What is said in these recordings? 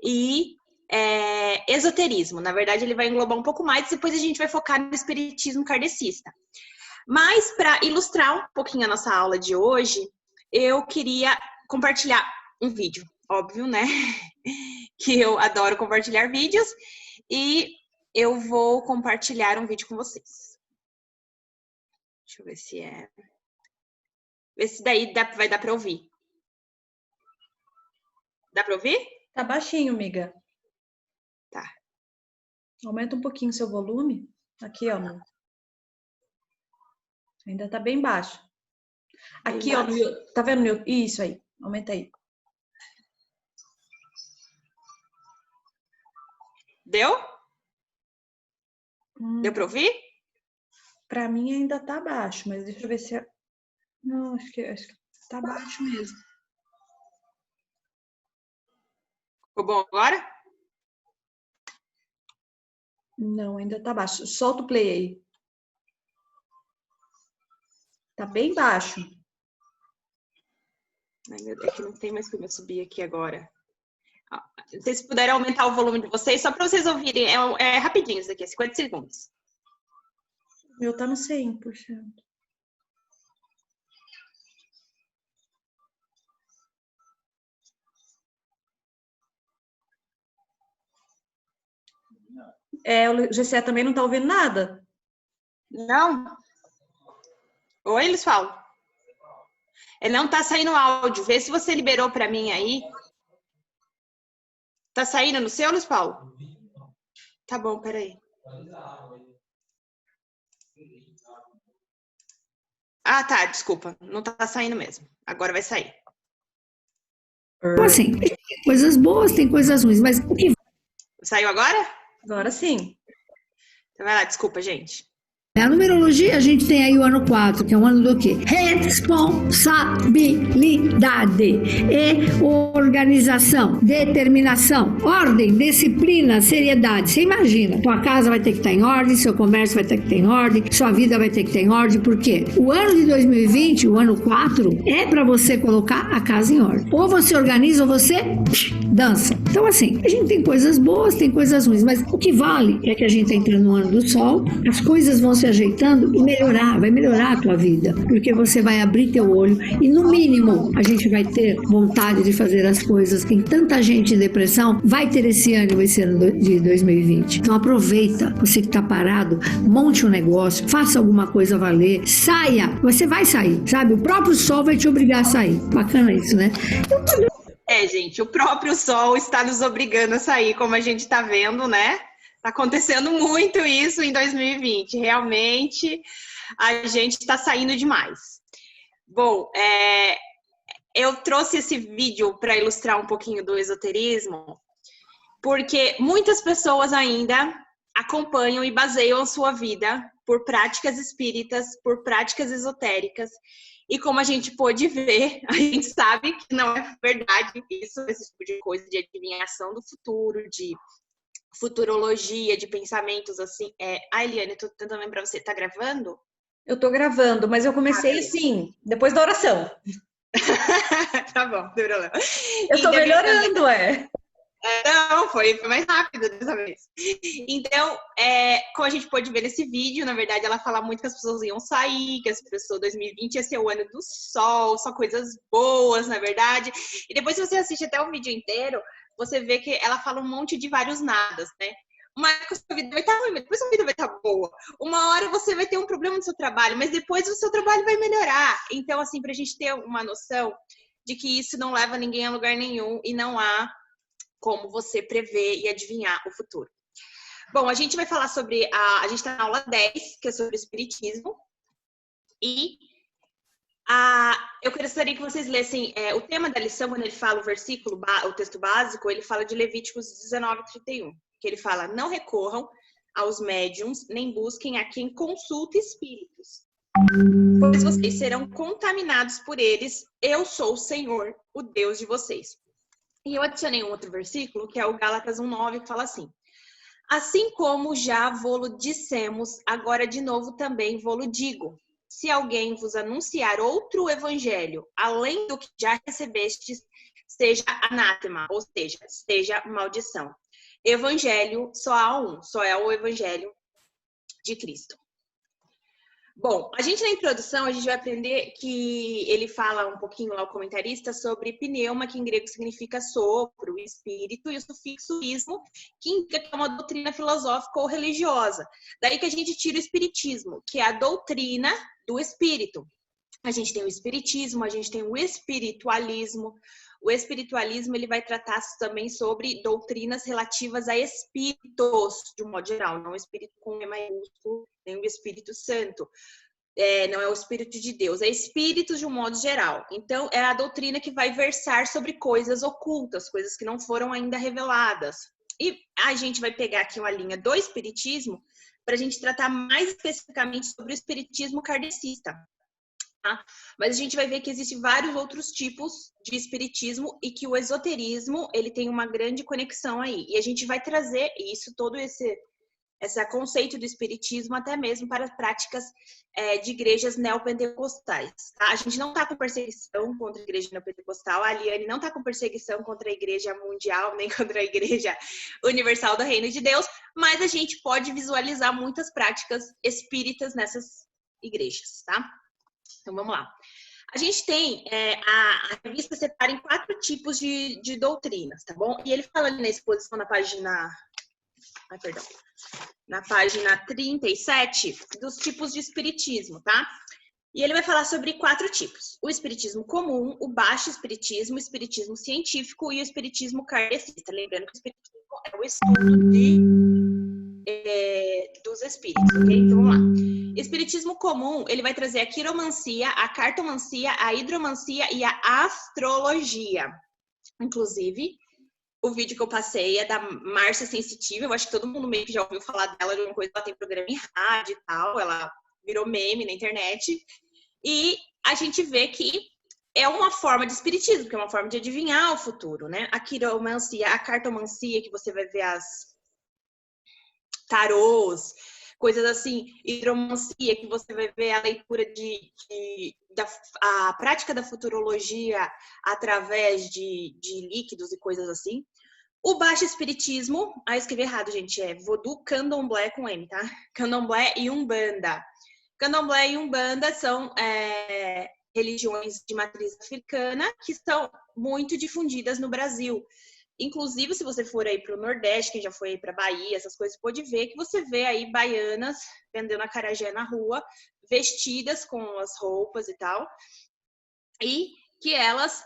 e esoterismo. Na verdade, ele vai englobar um pouco mais, depois a gente vai focar no espiritismo kardecista. Mas, para ilustrar um pouquinho a nossa aula de hoje, eu queria compartilhar um vídeo, óbvio, né? Que eu adoro compartilhar vídeos, e eu vou compartilhar um vídeo com vocês. Deixa eu ver se é... Vê se daí vai dar para ouvir. Dá para ouvir? Tá baixinho, amiga. Tá. Aumenta um pouquinho seu volume. Aqui, ó. Ainda tá bem baixo. Aqui, bem baixo. Ó. Tá vendo? Isso aí. Aumenta aí. Deu? Deu para ouvir? Para mim ainda tá baixo, mas deixa eu ver se... Não, acho que tá baixo mesmo. Ficou bom agora? Não, ainda tá baixo. Solta o play aí. Tá bem baixo. Ai, meu Deus, é que não tem mais como eu subir aqui agora. Vocês puderem aumentar o volume de vocês, só para vocês ouvirem. É rapidinho isso aqui, 50 segundos. O meu tá no 100%. O GCE também não tá ouvindo nada? Não. Oi, eles falam. Ele não tá saindo áudio. Vê se você liberou para mim aí. Tá saindo no seu, Luiz Paulo? Tá bom, peraí. Ah, tá, desculpa. Não tá saindo mesmo. Agora vai sair. Então, assim, tem coisas boas, tem coisas ruins, mas... Saiu agora? Agora sim. Então vai lá, desculpa, gente. Na numerologia, a gente tem aí o ano 4, que é um ano do quê? Responsabilidade e organização, determinação, ordem, disciplina, seriedade. Você imagina, tua casa vai ter que estar em ordem, seu comércio vai ter que estar em ordem, sua vida vai ter que estar em ordem, por quê? O ano de 2020, o ano 4, é para você colocar a casa em ordem. Ou você organiza ou você dança. Então, assim, a gente tem coisas boas, tem coisas ruins, mas o que vale é que a gente está entrando no ano do sol, as coisas vão se ajeitando e vai melhorar a tua vida, porque você vai abrir teu olho e, no mínimo, a gente vai ter vontade de fazer as coisas. Tem tanta gente em depressão, vai ter esse ano de 2020. Então, aproveita, você que está parado, monte um negócio, faça alguma coisa valer, saia, você vai sair, sabe? O próprio sol vai te obrigar a sair. Bacana isso, né? Gente, o próprio sol está nos obrigando a sair, como a gente está vendo, né? Tá acontecendo muito isso em 2020. Realmente, a gente está saindo demais. Bom, eu trouxe esse vídeo para ilustrar um pouquinho do esoterismo, porque muitas pessoas ainda acompanham e baseiam a sua vida por práticas espíritas, por práticas esotéricas. E como a gente pôde ver, a gente sabe que não é verdade isso, esse tipo de coisa de adivinhação do futuro, de futurologia, de pensamentos assim. Eliane, eu tô tentando lembrar, você tá gravando? Eu tô gravando, mas eu comecei assim, depois da oração. Tá bom, não tem problema. Eu tô melhorando, Não, foi mais rápido dessa vez. Então, como a gente pôde ver nesse vídeo, na verdade, ela fala muito que as pessoas iam sair, que as pessoas 2020 ia ser o ano do sol, só coisas boas, na verdade. E depois, se você assiste até o vídeo inteiro, você vê que ela fala um monte de vários nadas, né? Uma hora a sua vida vai estar ruim, mas depois a sua vida vai estar boa. Uma hora você vai ter um problema no seu trabalho, mas depois o seu trabalho vai melhorar. Então, assim, pra gente ter uma noção de que isso não leva ninguém a lugar nenhum e não há como você prever e adivinhar o futuro. Bom, a gente vai falar sobre a gente está na aula 10, que é sobre o espiritismo. E eu gostaria que vocês lessem o tema da lição, quando ele fala o versículo, o texto básico, ele fala de Levíticos 19:31, que ele fala: não recorram aos médiuns, nem busquem a quem consulte espíritos, pois vocês serão contaminados por eles. Eu sou o Senhor, o Deus de vocês. E eu adicionei um outro versículo, que é o Gálatas 1:9, que fala assim: assim como já vô-lo dissemos, agora de novo também vô-lo digo. Se alguém vos anunciar outro evangelho, além do que já recebestes, seja anátema, ou seja, seja maldição. Evangelho, só há um, só é o Evangelho de Cristo. Bom, a gente na introdução, a gente vai aprender que ele fala um pouquinho lá, o comentarista, sobre pneuma, que em grego significa sopro, espírito, e o sufixo ismo, que indica que é uma doutrina filosófica ou religiosa. Daí que a gente tira o espiritismo, que é a doutrina do espírito. A gente tem o espiritismo, a gente tem o espiritualismo. O espiritualismo, ele vai tratar também sobre doutrinas relativas a espíritos, de um modo geral, não o espírito com E maiúsculo, nem o Espírito Santo. Não é o Espírito de Deus, é espíritos de um modo geral. Então, é a doutrina que vai versar sobre coisas ocultas, coisas que não foram ainda reveladas. E a gente vai pegar aqui uma linha do espiritismo para a gente tratar mais especificamente sobre o espiritismo kardecista. Tá? Mas a gente vai ver que existem vários outros tipos de espiritismo e que o esoterismo, ele tem uma grande conexão aí. E a gente vai trazer isso, todo esse conceito do espiritismo até mesmo para as práticas de igrejas neopentecostais. Tá? A gente não está com perseguição contra a igreja neopentecostal, a Aliane não está com perseguição contra a igreja mundial, nem contra a igreja universal do reino de Deus, mas a gente pode visualizar muitas práticas espíritas nessas igrejas, tá? Então, vamos lá. A gente tem, a revista separa em 4 tipos de doutrinas, tá bom? E ele fala ali na exposição na página... na página 37, dos tipos de espiritismo, tá? E ele vai falar sobre 4 tipos. O espiritismo comum, o baixo espiritismo, o espiritismo científico e o espiritismo kardecista. Lembrando que o espiritismo é o estudo dos espíritos, ok? Então, vamos lá. Espiritismo comum, ele vai trazer a quiromancia, a cartomancia, a hidromancia e a astrologia. Inclusive, o vídeo que eu passei é da Márcia Sensitiva, eu acho que todo mundo meio que já ouviu falar dela de uma coisa, ela tem programa em rádio e tal, ela virou meme na internet, e a gente vê que é uma forma de espiritismo, que é uma forma de adivinhar o futuro, né? A quiromancia, a cartomancia, que você vai ver as tarôs, coisas assim, hidromancia, que você vai ver a leitura a prática da futurologia através de líquidos e coisas assim. O baixo espiritismo, eu escrevi errado, gente, é voodoo, candomblé com M, tá? Candomblé e umbanda. Candomblé e umbanda são religiões de matriz africana que estão muito difundidas no Brasil. Inclusive, se você for aí para o Nordeste, quem já foi aí para Bahia, essas coisas, pode ver que você vê aí baianas vendendo acarajé na rua, vestidas com as roupas e tal, e que elas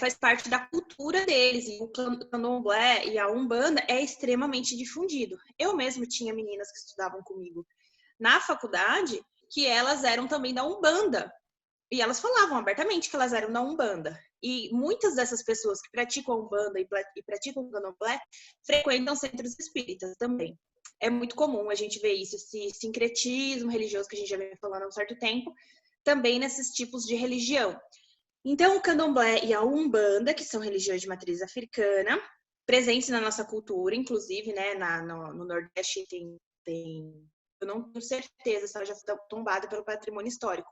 faz parte da cultura deles. E o candomblé e a umbanda é extremamente difundido. Eu mesmo tinha meninas que estudavam comigo na faculdade que elas eram também da umbanda. E elas falavam abertamente que elas eram da umbanda. E muitas dessas pessoas que praticam a umbanda e praticam o candomblé frequentam centros espíritas também. É muito comum a gente ver isso, esse sincretismo religioso que a gente já vem falando há um certo tempo, também nesses tipos de religião. Então, o candomblé e a umbanda, que são religiões de matriz africana, presentes na nossa cultura, inclusive, né, no Nordeste tem eu não tenho certeza se ela já foi tombada pelo patrimônio histórico,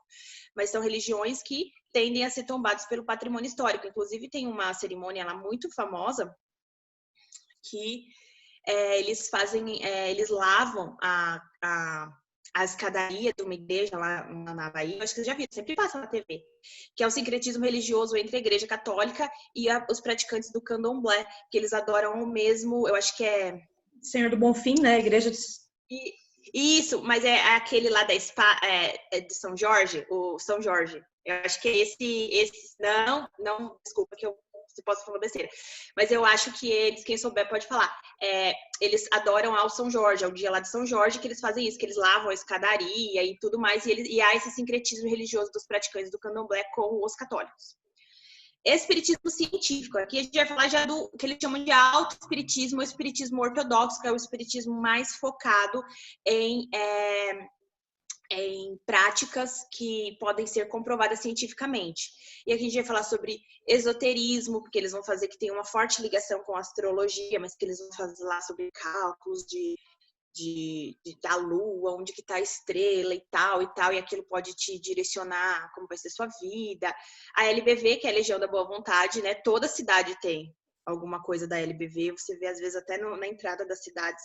mas são religiões que tendem a ser tombadas pelo patrimônio histórico. Inclusive, tem uma cerimônia lá muito famosa que eles lavam a escadaria de uma igreja lá na Bahia, eu acho que você já viu, sempre passa na TV, que é o sincretismo religioso entre a igreja católica e os praticantes do candomblé, que eles adoram o mesmo, eu acho que é... Senhor do Bonfim, né? Igreja de... Isso, mas é aquele lá de São Jorge, o São Jorge. Eu acho que é esse não, desculpa que eu posso falar besteira. Mas eu acho que eles, quem souber pode falar. Eles adoram ao São Jorge, ao dia lá de São Jorge, que eles fazem isso, que eles lavam a escadaria e tudo mais, e há esse sincretismo religioso dos praticantes do candomblé com os católicos. Espiritismo científico, aqui a gente vai falar já do que eles chamam de auto-espiritismo, o espiritismo ortodoxo, que é o espiritismo mais focado em práticas que podem ser comprovadas cientificamente. E aqui a gente vai falar sobre esoterismo, porque eles vão fazer que tem uma forte ligação com a astrologia, mas que eles vão fazer lá sobre cálculos da lua, onde que tá a estrela e tal, e aquilo pode te direcionar como vai ser sua vida. A LBV, que é a Legião da Boa Vontade, né? Toda cidade tem alguma coisa da LBV, você vê às vezes até na entrada das cidades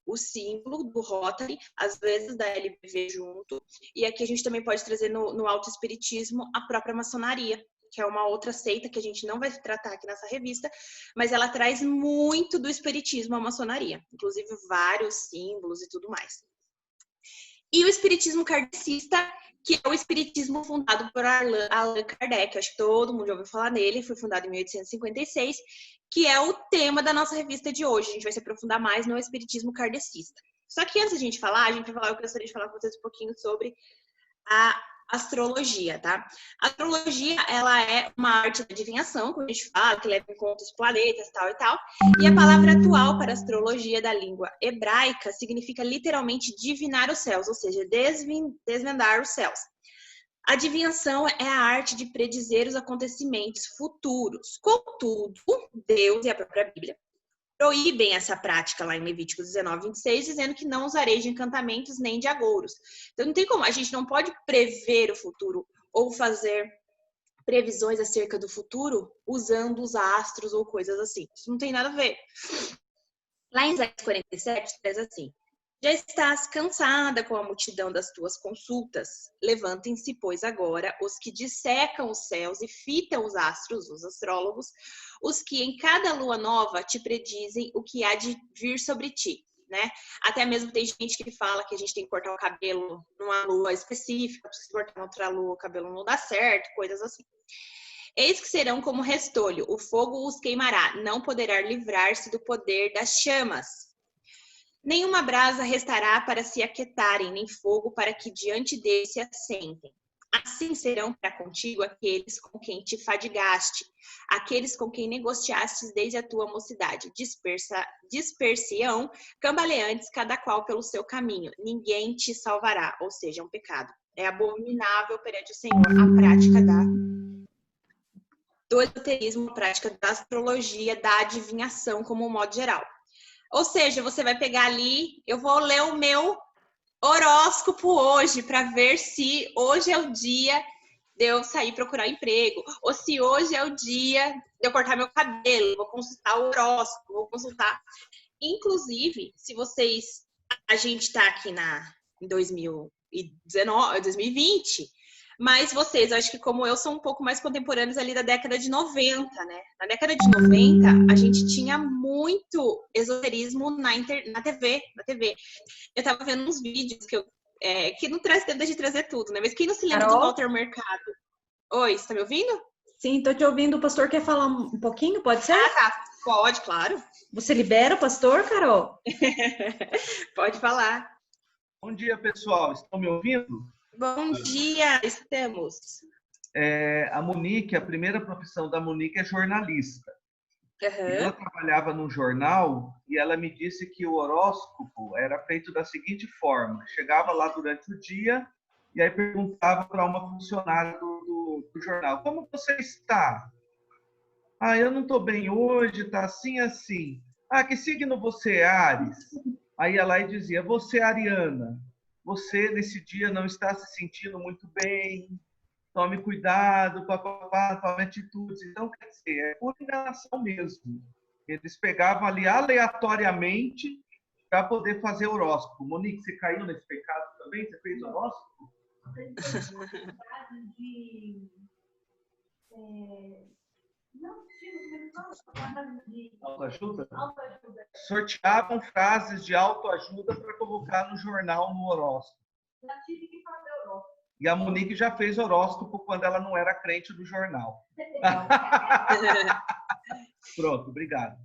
o símbolo do Rotary, às vezes da LBV junto. E aqui a gente também pode trazer no autoespiritismo a própria maçonaria, que é uma outra seita que a gente não vai tratar aqui nessa revista, mas ela traz muito do espiritismo à maçonaria, inclusive vários símbolos e tudo mais. E o espiritismo kardecista, que é o espiritismo fundado por Allan Kardec, acho que todo mundo já ouviu falar nele, foi fundado em 1856, que é o tema da nossa revista de hoje. A gente vai se aprofundar mais no espiritismo kardecista. Só que antes da gente falar, eu gostaria de falar com vocês um pouquinho sobre a astrologia, tá? A astrologia, ela é uma arte da adivinhação, como a gente fala, que leva em conta os planetas, tal e tal. E a palavra atual para astrologia da língua hebraica significa literalmente divinar os céus, ou seja, desvendar os céus. A adivinhação é a arte de predizer os acontecimentos futuros. Contudo, Deus e a própria Bíblia proíbem essa prática lá em Levítico 19, 26, dizendo que não usareis de encantamentos nem de agouros. Então não tem como, a gente não pode prever o futuro ou fazer previsões acerca do futuro usando os astros ou coisas assim. Isso não tem nada a ver. Lá em Isaías 47, diz assim: já estás cansada com a multidão das tuas consultas. Levantem-se, pois, agora os que dissecam os céus e fitam os astros, os astrólogos, os que em cada lua nova te predizem o que há de vir sobre ti, né? Até mesmo tem gente que fala que a gente tem que cortar o cabelo numa lua específica, se cortar em outra lua o cabelo não dá certo, coisas assim. Eis que serão como restolho, o fogo os queimará, não poderá livrar-se do poder das chamas. Nenhuma brasa restará para se aquietarem, nem fogo para que diante dele se assentem. Assim serão para contigo aqueles com quem te fadigaste, aqueles com quem negociastes desde a tua mocidade. Disper-se-ão cambaleantes, cada qual pelo seu caminho. Ninguém te salvará, ou seja, é um pecado. É abominável perante o Senhor a prática do esoterismo, a prática da astrologia, da adivinhação como um modo geral. Ou seja, você vai pegar ali, eu vou ler o meu horóscopo hoje para ver se hoje é o dia de eu sair procurar emprego, ou se hoje é o dia de eu cortar meu cabelo, vou consultar o horóscopo, vou consultar. Inclusive, se vocês, a gente está aqui em 2019, 2020, mas vocês, eu acho que como eu, são um pouco mais contemporâneos ali da década de 90, né? Na década de 90, a gente tinha muito esoterismo na TV. Eu tava vendo uns vídeos que não traz tempo de trazer tudo, né? Mas quem não se lembra do Walter Mercado? Oi, você tá me ouvindo? Sim, tô te ouvindo. O pastor quer falar um pouquinho, pode ser? Ah, tá. Pode, claro. Você libera o pastor, Carol? Pode falar. Bom dia, pessoal. Estão me ouvindo? Bom dia, estamos. A Monique, a primeira profissão da Monique é jornalista. Uhum. Ela trabalhava num jornal e ela me disse que o horóscopo era feito da seguinte forma: chegava lá durante o dia e aí perguntava para uma funcionária do jornal: como você está? Ah, eu não estou bem hoje, está assim, assim. Ah, que signo você é, Áries? Aí ela dizia: você é ariana. Você, nesse dia, não está se sentindo muito bem, tome cuidado, tome atitudes. Então, quer dizer, é por enganação mesmo. Eles pegavam ali aleatoriamente para poder fazer horóscopo. Monique, você caiu nesse pecado também? Você fez horóscopo? Autoajuda? Sorteavam frases de autoajuda para colocar no jornal, no horóscopo. Já tive que fazer horóscopo. E a Monique já fez horóscopo quando ela não era crente do jornal. Pronto, obrigado.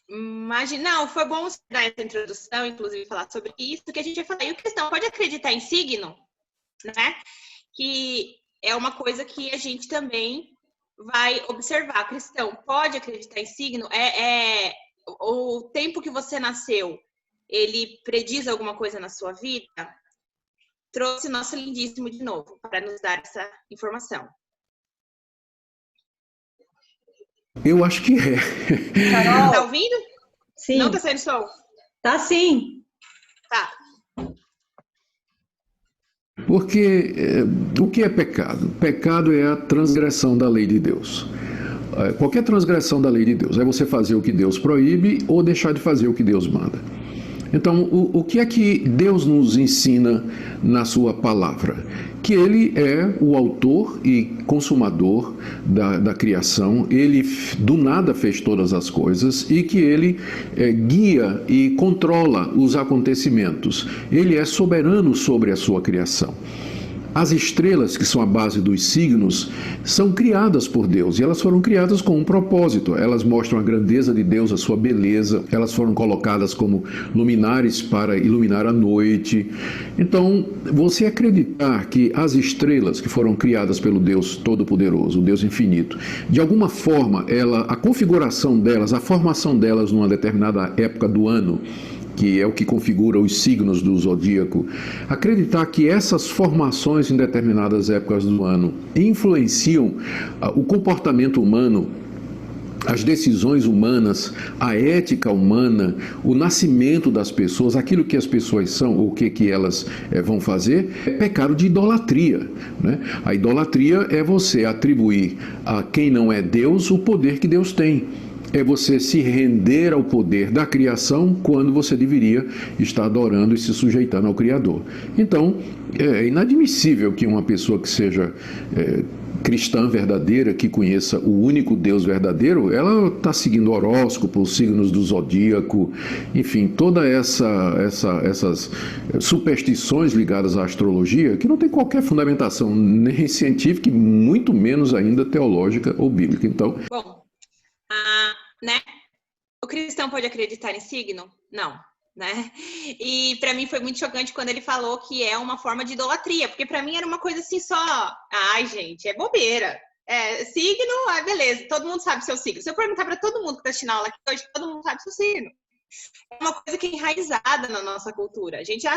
Não, foi bom você dar essa introdução, inclusive falar sobre isso, que a gente vai falar. E a questão, pode acreditar em signo, né? Que é uma coisa que a gente também vai observar. Cristão, pode acreditar em signo? O tempo que você nasceu, ele prediz alguma coisa na sua vida? Trouxe nosso lindíssimo de novo para nos dar essa informação. Eu acho que é. Carol, tá ouvindo? Sim. Não tá saindo som? Tá sim. Tá. Porque o que é pecado? Pecado é a transgressão da lei de Deus. Qualquer transgressão da lei de Deus é você fazer o que Deus proíbe ou deixar de fazer o que Deus manda. Então, o que é que Deus nos ensina na sua palavra? Que Ele é o autor e consumador da criação, Ele do nada fez todas as coisas e que Ele guia e controla os acontecimentos. Ele é soberano sobre a sua criação. As estrelas, que são a base dos signos, são criadas por Deus e elas foram criadas com um propósito. Elas mostram a grandeza de Deus, a sua beleza. Elas foram colocadas como luminares para iluminar a noite. Então, você acreditar que as estrelas que foram criadas pelo Deus Todo-Poderoso, o Deus Infinito, de alguma forma, a configuração delas, a formação delas numa determinada época do ano, que é o que configura os signos do zodíaco, acreditar que essas formações em determinadas épocas do ano influenciam o comportamento humano, as decisões humanas, a ética humana, o nascimento das pessoas, aquilo que as pessoas são, o que elas vão fazer, é pecado de idolatria, né? A idolatria é você atribuir a quem não é Deus o poder que Deus tem. É você se render ao poder da criação quando você deveria estar adorando e se sujeitando ao Criador. Então, é inadmissível que uma pessoa que seja cristã verdadeira, que conheça o único Deus verdadeiro, ela está seguindo horóscopo, os signos do zodíaco, enfim, toda essas superstições ligadas à astrologia, que não tem qualquer fundamentação nem científica e muito menos ainda teológica ou bíblica. Então, bom, né? O cristão pode acreditar em signo? Não, né? E para mim foi muito chocante quando ele falou que é uma forma de idolatria, porque para mim era uma coisa assim só, ai gente, é bobeira. Signo, beleza, todo mundo sabe seu signo. Se eu perguntar para todo mundo que tá assistindo a aula aqui hoje, todo mundo sabe seu signo. É uma coisa que é enraizada na nossa cultura. A gente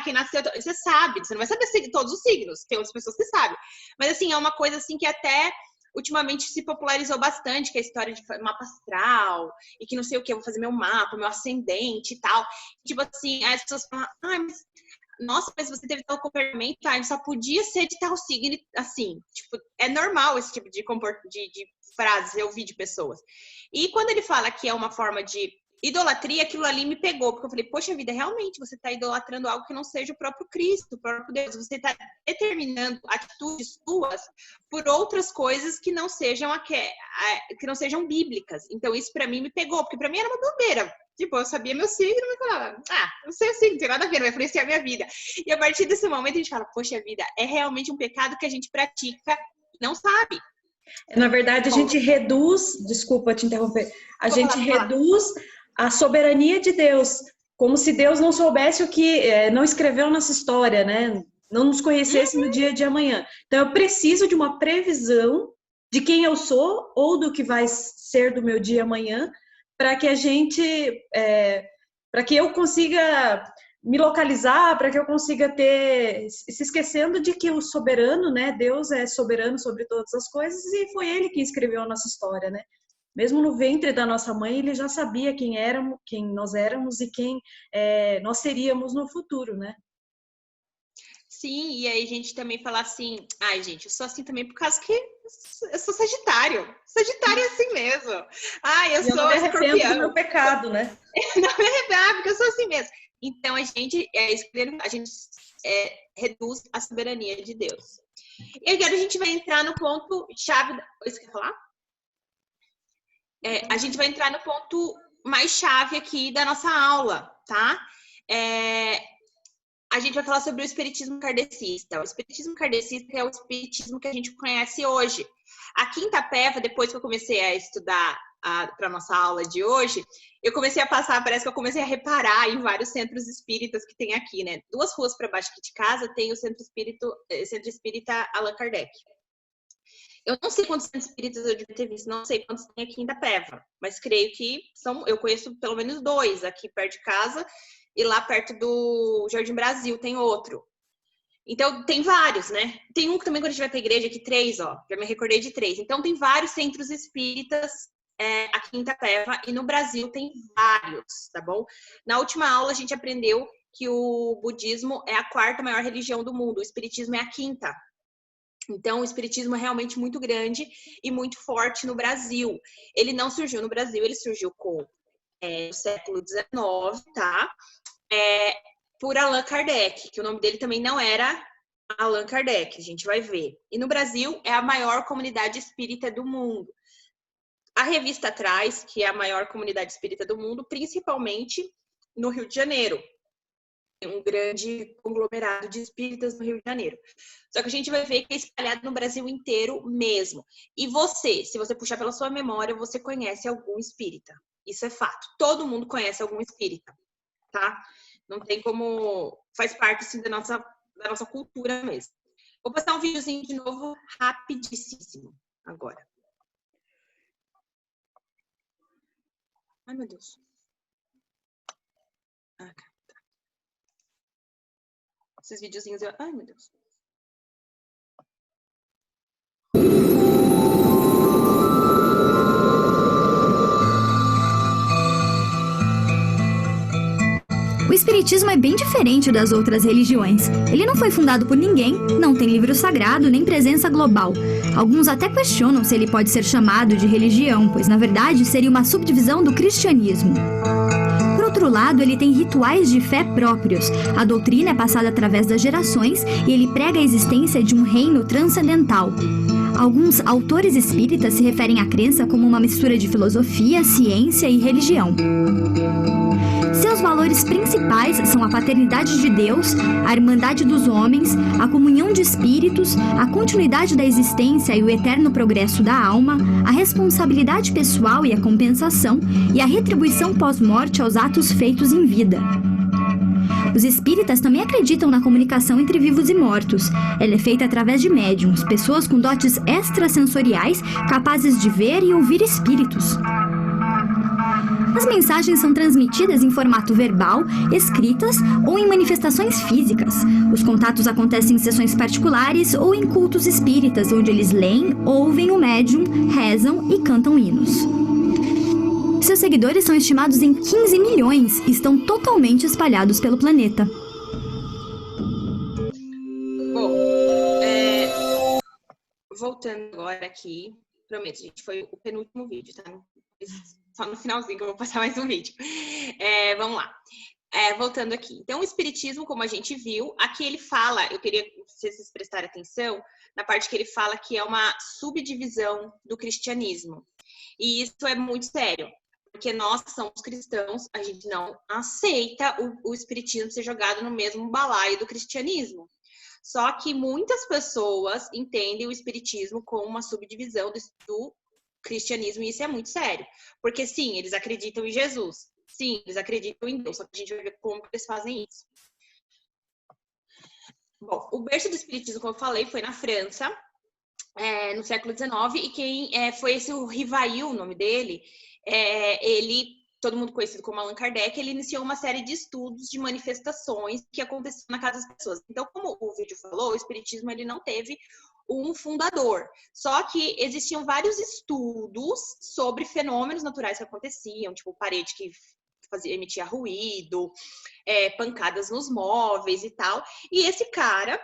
quem nasceu, você sabe, você não vai saber todos os signos, tem outras pessoas que sabem. Mas assim, é uma coisa assim que até ultimamente se popularizou bastante, que é a história de mapa astral, e que não sei o que, eu vou fazer meu mapa, meu ascendente e tal. Tipo assim, as pessoas falam, mas você teve tal comportamento, só podia ser de tal signo, assim. Tipo, é normal esse tipo de frases eu ouvi de pessoas. E quando ele fala que é uma forma de idolatria, aquilo ali me pegou, porque eu falei, poxa vida, realmente você está idolatrando algo que não seja o próprio Cristo, o próprio Deus, você está determinando atitudes suas por outras coisas que não sejam bíblicas. Então isso para mim me pegou, porque para mim era uma bobeira. Tipo, eu sabia meu signo, mas falava, não sei o signo, não tem nada a ver, não vai influenciar a minha vida. E a partir desse momento a gente fala, poxa vida, é realmente um pecado que a gente pratica e não sabe. Na verdade, a gente reduz, desculpa te interromper, reduz a soberania de Deus, como se Deus não soubesse o que, não escreveu nossa história, né? Não nos conhecesse no dia de amanhã. Então, eu preciso de uma previsão de quem eu sou ou do que vai ser do meu dia amanhã, para que para que eu consiga me localizar, para que eu consiga se esquecendo de que o soberano, né? Deus é soberano sobre todas as coisas e foi Ele que escreveu a nossa história, né? Mesmo no ventre da nossa mãe, ele já sabia quem nós éramos e quem nós seríamos no futuro, né? Sim, e aí a gente também fala assim, gente, eu sou assim também por causa que eu sou Sagitário. Sagitário é assim mesmo. Eu sou não me escorpião. arrependo do meu pecado, né? Não me arrependo, porque eu sou assim mesmo. Então a gente reduz a soberania de Deus. E agora a gente vai entrar no ponto chave. Você quer falar? A gente vai entrar no ponto mais chave aqui da nossa aula, tá? A gente vai falar sobre o espiritismo kardecista. O espiritismo kardecista é o espiritismo que a gente conhece hoje. A Quinta Peva, depois que eu comecei a estudar para a nossa aula de hoje, eu comecei a parece que eu comecei a reparar em vários centros espíritas que tem aqui, né? 2 ruas para baixo aqui de casa tem o Centro Espírita Allan Kardec. Eu não sei quantos centros espíritas eu devia ter visto, não sei quantos tem aqui em Itapeva, mas creio que eu conheço pelo menos 2 aqui perto de casa e lá perto do Jardim Brasil tem outro. Então, tem vários, né? Tem um que também, quando a gente vai para a igreja, aqui 3, já me recordei de 3. Então, tem vários centros espíritas aqui em Itapeva e no Brasil tem vários, tá bom? Na última aula, a gente aprendeu que o budismo é a 4ª maior religião do mundo, o espiritismo é a 5ª. Então, o espiritismo é realmente muito grande e muito forte no Brasil. Ele não surgiu no Brasil, ele surgiu com no século XIX, tá? Por Allan Kardec, que o nome dele também não era Allan Kardec, a gente vai ver. E no Brasil é a maior comunidade espírita do mundo. A revista traz que é a maior comunidade espírita do mundo, principalmente no Rio de Janeiro. Tem um grande conglomerado de espíritas no Rio de Janeiro. Só que a gente vai ver que é espalhado no Brasil inteiro mesmo. E você, se você puxar pela sua memória, você conhece algum espírita. Isso é fato. Todo mundo conhece algum espírita, tá? Não tem como... Faz parte, assim, da nossa cultura mesmo. Vou passar um videozinho de novo, rapidíssimo, agora. Ai, meu Deus. Ah, tá. Esses videozinhos... Ai, meu Deus. O espiritismo é bem diferente das outras religiões. Ele não foi fundado por ninguém, não tem livro sagrado nem presença global. Alguns até questionam se ele pode ser chamado de religião, pois na verdade seria uma subdivisão do cristianismo. Por outro lado, ele tem rituais de fé próprios. A doutrina é passada através das gerações e ele prega a existência de um reino transcendental. Alguns autores espíritas se referem à crença como uma mistura de filosofia, ciência e religião. Seus valores principais são a paternidade de Deus, a irmandade dos homens, a comunhão de espíritos, a continuidade da existência e o eterno progresso da alma, a responsabilidade pessoal e a compensação, e a retribuição pós-morte aos atos feitos em vida. Os espíritas também acreditam na comunicação entre vivos e mortos. Ela é feita através de médiuns, pessoas com dotes extrasensoriais capazes de ver e ouvir espíritos. As mensagens são transmitidas em formato verbal, escritas ou em manifestações físicas. Os contatos acontecem em sessões particulares ou em cultos espíritas, onde eles leem, ouvem o médium, rezam e cantam hinos. Seus seguidores são estimados em 15 milhões e estão totalmente espalhados pelo planeta. Bom, voltando agora aqui, prometo, gente, foi o penúltimo vídeo, tá? Só no finalzinho que eu vou passar mais um vídeo. Vamos lá. Voltando aqui. Então, o espiritismo, como a gente viu, aqui ele fala, eu queria que vocês prestarem atenção na parte que ele fala que é uma subdivisão do cristianismo. E isso é muito sério, porque nós somos cristãos, a gente não aceita o espiritismo ser jogado no mesmo balaio do cristianismo. Só que muitas pessoas entendem o espiritismo como uma subdivisão do cristianismo, e isso é muito sério. Porque, sim, eles acreditam em Jesus. Sim, eles acreditam em Deus, só que a gente vai ver como eles fazem isso. Bom, o berço do espiritismo, como eu falei, foi na França, no século XIX, e quem foi esse o Rivail, o nome dele, ele, todo mundo conhecido como Allan Kardec, ele iniciou uma série de estudos de manifestações que aconteciam na casa das pessoas. Então, como o vídeo falou, o espiritismo ele não teve um fundador. Só que existiam vários estudos sobre fenômenos naturais que aconteciam, tipo parede que emitia ruído, pancadas nos móveis e tal. E esse cara,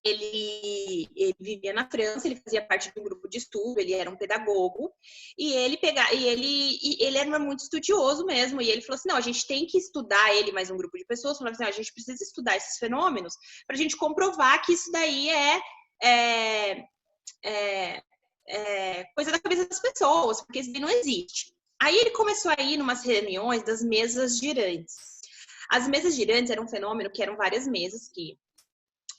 ele vivia na França, ele fazia parte de um grupo de estudo, ele era um pedagogo, e ele era muito estudioso mesmo, e ele falou assim, não, a gente tem que estudar, ele mais um grupo de pessoas, falando assim, a gente precisa estudar esses fenômenos para a gente comprovar que isso daí coisa da cabeça das pessoas, porque isso daí não existe. Aí ele começou a ir em umas reuniões das mesas girantes. As mesas girantes eram um fenômeno que eram várias mesas que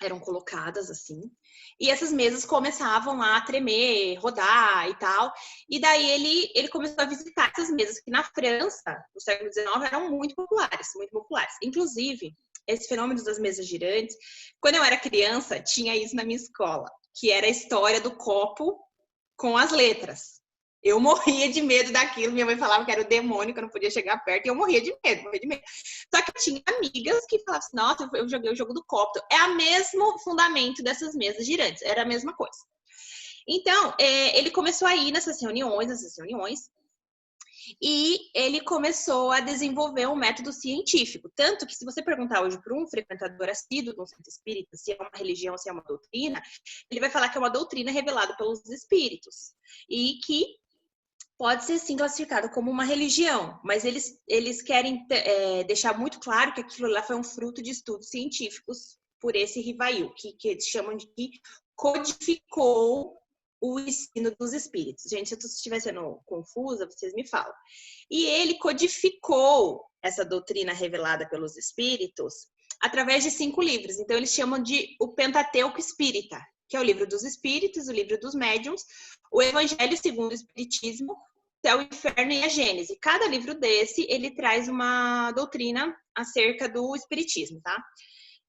eram colocadas assim, e essas mesas começavam lá a tremer, rodar e tal, e daí ele começou a visitar essas mesas que na França, no século XIX, eram muito populares, muito populares. Inclusive, esse fenômeno das mesas girantes, quando eu era criança, tinha isso na minha escola, que era a história do copo com as letras. Eu morria de medo daquilo, minha mãe falava que era o demônio, que eu não podia chegar perto, e eu morria de medo. Só que tinha amigas que falavam assim, nossa, eu joguei o jogo do copo. É o mesmo fundamento dessas mesas girantes, era a mesma coisa. Então, ele começou a ir nessas reuniões, E ele começou a desenvolver um método científico. Tanto que, se você perguntar hoje para um frequentador assíduo de um centro espírita se é uma religião, se é uma doutrina, ele vai falar que é uma doutrina revelada pelos espíritos. E que pode ser, sim, classificado como uma religião. Mas eles querem deixar muito claro que aquilo lá foi um fruto de estudos científicos por esse Rivail, que eles chamam de que codificou o ensino dos espíritos. Gente, se eu estiver sendo confusa, vocês me falam. E ele codificou essa doutrina revelada pelos espíritos através de 5 livros. Então, eles chamam de o Pentateuco Espírita, que é o livro dos espíritos, o livro dos médiuns, o Evangelho segundo o Espiritismo, Céu, Inferno e a Gênese. Cada livro desse, ele traz uma doutrina acerca do espiritismo, tá?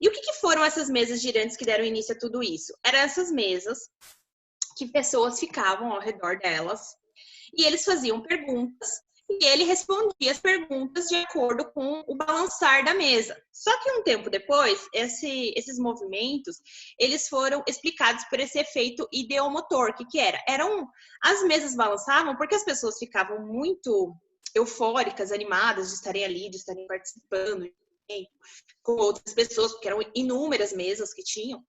E o que foram essas mesas girantes que deram início a tudo isso? Eram essas mesas que pessoas ficavam ao redor delas e eles faziam perguntas e ele respondia as perguntas de acordo com o balançar da mesa. Só que um tempo depois, esses movimentos, eles foram explicados por esse efeito ideomotor. O que era? As mesas balançavam porque as pessoas ficavam muito eufóricas, animadas de estarem ali, de estarem participando com outras pessoas, porque eram inúmeras mesas que tinham.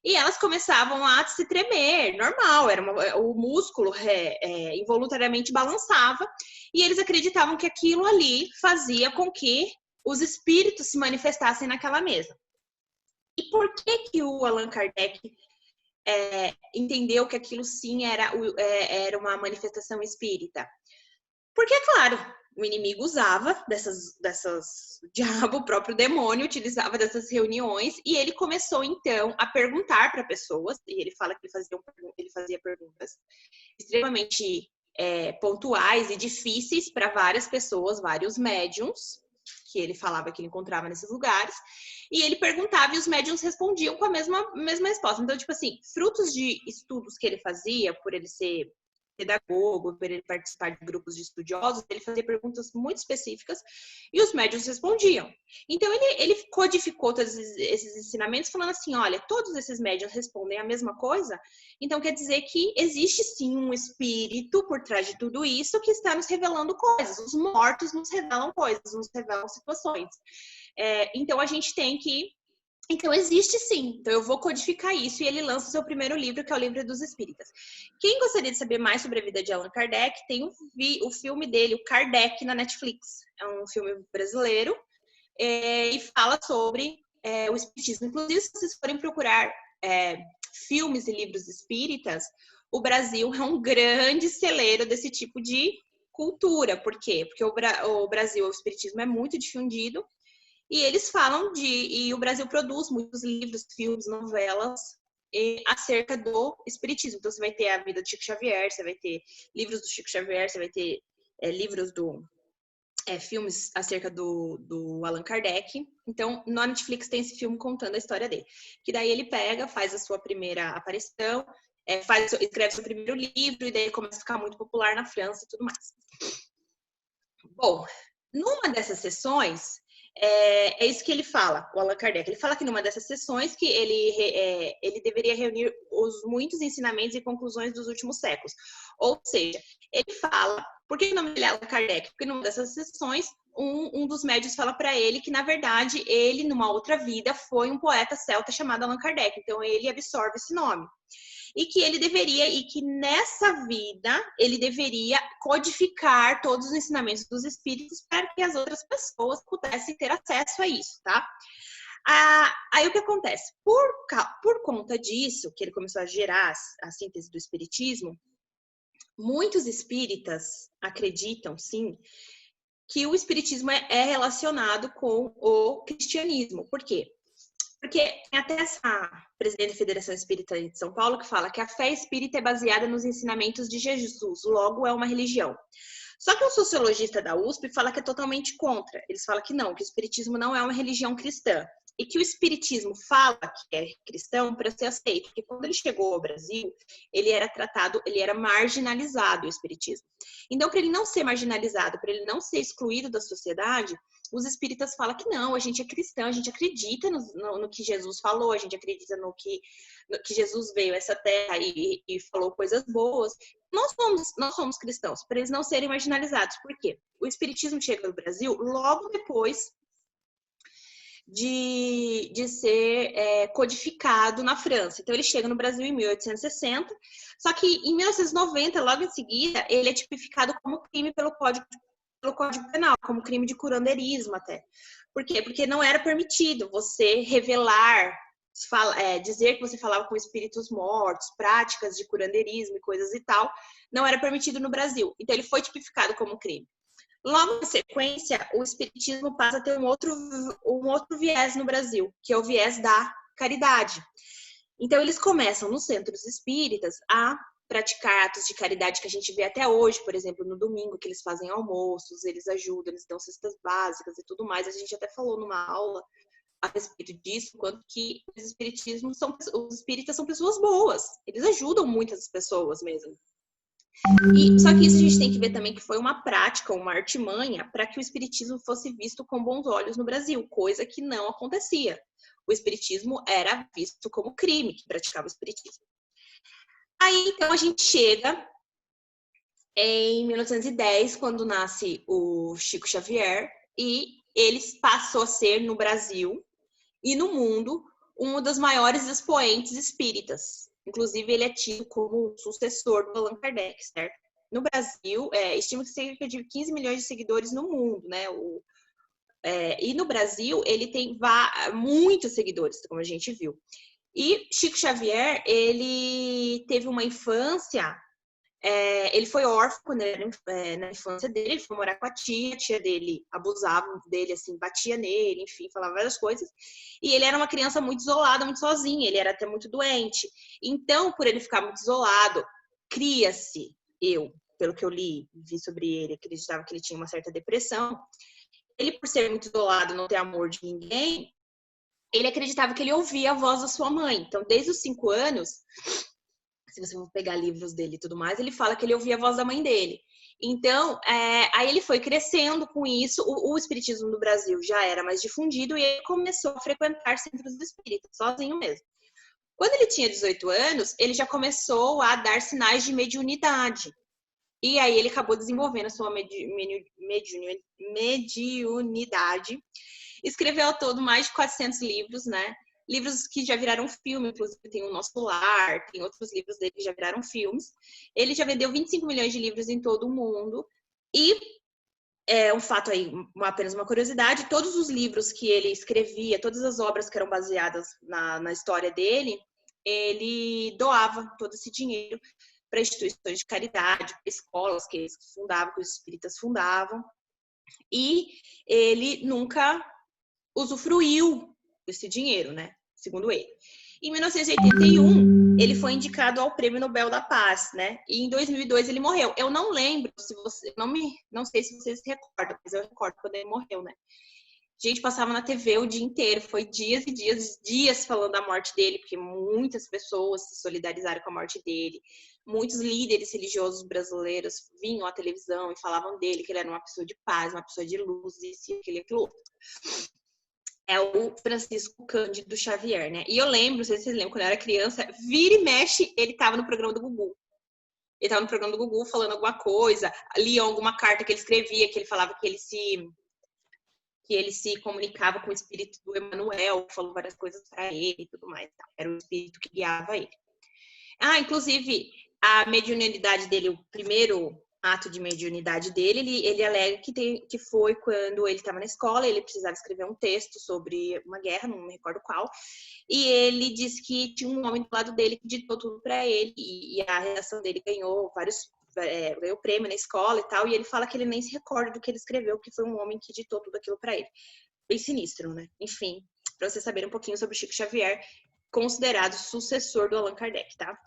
E elas começavam a se tremer, normal, o músculo involuntariamente balançava, e eles acreditavam que aquilo ali fazia com que os espíritos se manifestassem naquela mesa. E por que o Allan Kardec entendeu que aquilo sim era uma manifestação espírita? Porque, é claro, o inimigo usava o diabo, o próprio demônio, utilizava dessas reuniões, e ele começou, então, a perguntar para pessoas, e ele fala que ele fazia perguntas extremamente pontuais e difíceis para várias pessoas, vários médiums, que ele falava que ele encontrava nesses lugares, e ele perguntava e os médiums respondiam com a mesma resposta. Então, tipo assim, frutos de estudos que ele fazia, por ele ser pedagogo, por ele participar de grupos de estudiosos, ele fazia perguntas muito específicas e os médiuns respondiam. Então, ele codificou todos esses ensinamentos falando assim, olha, todos esses médiuns respondem a mesma coisa, então quer dizer que existe sim um espírito por trás de tudo isso que está nos revelando coisas. Os mortos nos revelam coisas, nos revelam situações. Então, a gente tem que... Então, existe sim. Então, eu vou codificar isso e ele lança o seu primeiro livro, que é o Livro dos Espíritas. Quem gostaria de saber mais sobre a vida de Allan Kardec, tem o filme dele, o Kardec, na Netflix. É um filme brasileiro e fala sobre o espiritismo. Inclusive, se vocês forem procurar filmes e livros espíritas, o Brasil é um grande celeiro desse tipo de cultura. Por quê? Porque o Brasil, o espiritismo é muito difundido. E eles falam e o Brasil produz muitos livros, filmes, novelas acerca do espiritismo. Então, você vai ter a vida do Chico Xavier, você vai ter livros do Chico Xavier, você vai ter livros filmes acerca do Allan Kardec. Então, na Netflix tem esse filme contando a história dele. Que daí ele pega, faz a sua primeira aparição, escreve seu primeiro livro, e daí começa a ficar muito popular na França e tudo mais. Bom, numa dessas sessões... É isso que ele fala, o Allan Kardec. Ele fala que numa dessas sessões que ele deveria reunir os muitos ensinamentos e conclusões dos últimos séculos. Ou seja, ele fala... Por que o nome dele é Allan Kardec? Porque numa dessas sessões, um dos médiuns fala para ele que, na verdade, ele, numa outra vida, foi um poeta celta chamado Allan Kardec. Então, ele absorve esse nome. E que nessa vida ele deveria codificar todos os ensinamentos dos espíritos para que as outras pessoas pudessem ter acesso a isso, tá? Aí o que acontece? Por conta disso, que ele começou a gerar a síntese do espiritismo, muitos espíritas acreditam, sim, que o espiritismo é relacionado com o cristianismo. Por quê? Porque tem até essa presidente da Federação Espírita de São Paulo que fala que a fé espírita é baseada nos ensinamentos de Jesus, logo é uma religião. Só que um sociologista da USP fala que é totalmente contra. Eles falam que não, que o espiritismo não é uma religião cristã. e que o espiritismo fala que é cristão para ser aceito, porque quando ele chegou ao Brasil, ele era marginalizado, o espiritismo. Então, para ele não ser marginalizado, para ele não ser excluído da sociedade, os espíritas falam que não, a gente é cristão, a gente acredita no que Jesus falou, a gente acredita no que Jesus veio a essa terra e falou coisas boas. Nós somos cristãos, para eles não serem marginalizados. Por quê? O espiritismo chega no Brasil logo depois de ser codificado na França. Então, ele chega no Brasil em 1860, só que em 1990, logo em seguida, ele é tipificado como crime pelo Código Penal, como crime de curandeirismo até. Por quê? Porque não era permitido você revelar, dizer que você falava com espíritos mortos, práticas de curandeirismo e coisas e tal, não era permitido no Brasil. Então, ele foi tipificado como crime. Logo na sequência, o espiritismo passa a ter um outro viés no Brasil, que é o viés da caridade. Então, eles começam nos centros espíritas a praticar atos de caridade que a gente vê até hoje, por exemplo, no domingo, que eles fazem almoços, eles ajudam, eles dão cestas básicas e tudo mais. A gente até falou numa aula a respeito disso, quanto que os espíritas são pessoas boas, eles ajudam muitas pessoas mesmo. Só que isso a gente tem que ver também que foi uma prática, uma artimanha, para que o espiritismo fosse visto com bons olhos no Brasil, coisa que não acontecia. O espiritismo era visto como crime, que praticava o espiritismo. Aí, então, a gente chega em 1910, quando nasce o Chico Xavier, e ele passou a ser, no Brasil e no mundo, um dos maiores expoentes espíritas. Inclusive, ele é tido como o sucessor do Allan Kardec, certo? No Brasil, estima que cerca de 15 milhões de seguidores no mundo, né? E no Brasil, ele tem muitos seguidores, como a gente viu. E Chico Xavier, ele teve uma infância, ele foi órfão na infância dele, ele foi morar com a tia dele abusava dele, assim, batia nele, enfim, falava várias coisas. E ele era uma criança muito isolada, muito sozinha, ele era até muito doente. Então, por ele ficar muito isolado, cria-se, pelo que eu vi sobre ele, acreditava que ele tinha uma certa depressão. Ele, por ser muito isolado, não ter amor de ninguém, ele acreditava que ele ouvia a voz da sua mãe. Então, desde os 5 anos, se você for pegar livros dele e tudo mais, ele fala que ele ouvia a voz da mãe dele. Então, aí ele foi crescendo com isso. O espiritismo no Brasil já era mais difundido e ele começou a frequentar centros espíritas, sozinho mesmo. Quando ele tinha 18 anos, ele já começou a dar sinais de mediunidade. E aí ele acabou desenvolvendo a sua mediunidade. Escreveu ao todo mais de 400 livros, né? Livros que já viraram filme, inclusive tem o Nosso Lar, tem outros livros dele que já viraram filmes. Ele já vendeu 25 milhões de livros em todo o mundo. E um fato aí, apenas uma curiosidade, todos os livros que ele escrevia, todas as obras que eram baseadas na história dele, ele doava todo esse dinheiro para instituições de caridade, para escolas que eles fundavam, que os espíritas fundavam. E ele nunca usufruiu desse dinheiro, né? Segundo ele. Em 1981, ele foi indicado ao Prêmio Nobel da Paz, né? E em 2002 ele morreu. Eu não lembro se você... Não sei se vocês se recordam, mas eu recordo quando ele morreu, né? A gente passava na TV o dia inteiro. Foi dias e dias falando da morte dele, porque muitas pessoas se solidarizaram com a morte dele. Muitos líderes religiosos brasileiros vinham à televisão e falavam dele, que ele era uma pessoa de paz, uma pessoa de luz, isso e aquilo outro. É o Francisco Cândido Xavier, né? E eu lembro, não sei se vocês lembram, quando eu era criança, vira e mexe, ele tava no programa do Gugu. Ele tava no programa do Gugu falando alguma coisa, lia alguma carta que ele escrevia, que ele falava que ele se comunicava com o espírito do Emanuel, falou várias coisas para ele e tudo mais. Era o espírito que guiava ele. Inclusive, a mediunidade dele, o primeiro ato de mediunidade dele, ele alega que foi quando ele estava na escola, ele precisava escrever um texto sobre uma guerra, não me recordo qual, e ele disse que tinha um homem do lado dele que ditou tudo para ele, e a redação dele ganhou ganhou prêmio na escola e tal, e ele fala que ele nem se recorda do que ele escreveu, que foi um homem que ditou tudo aquilo para ele. Bem sinistro, né? Enfim, para vocês saberem um pouquinho sobre Chico Xavier, considerado sucessor do Allan Kardec, tá?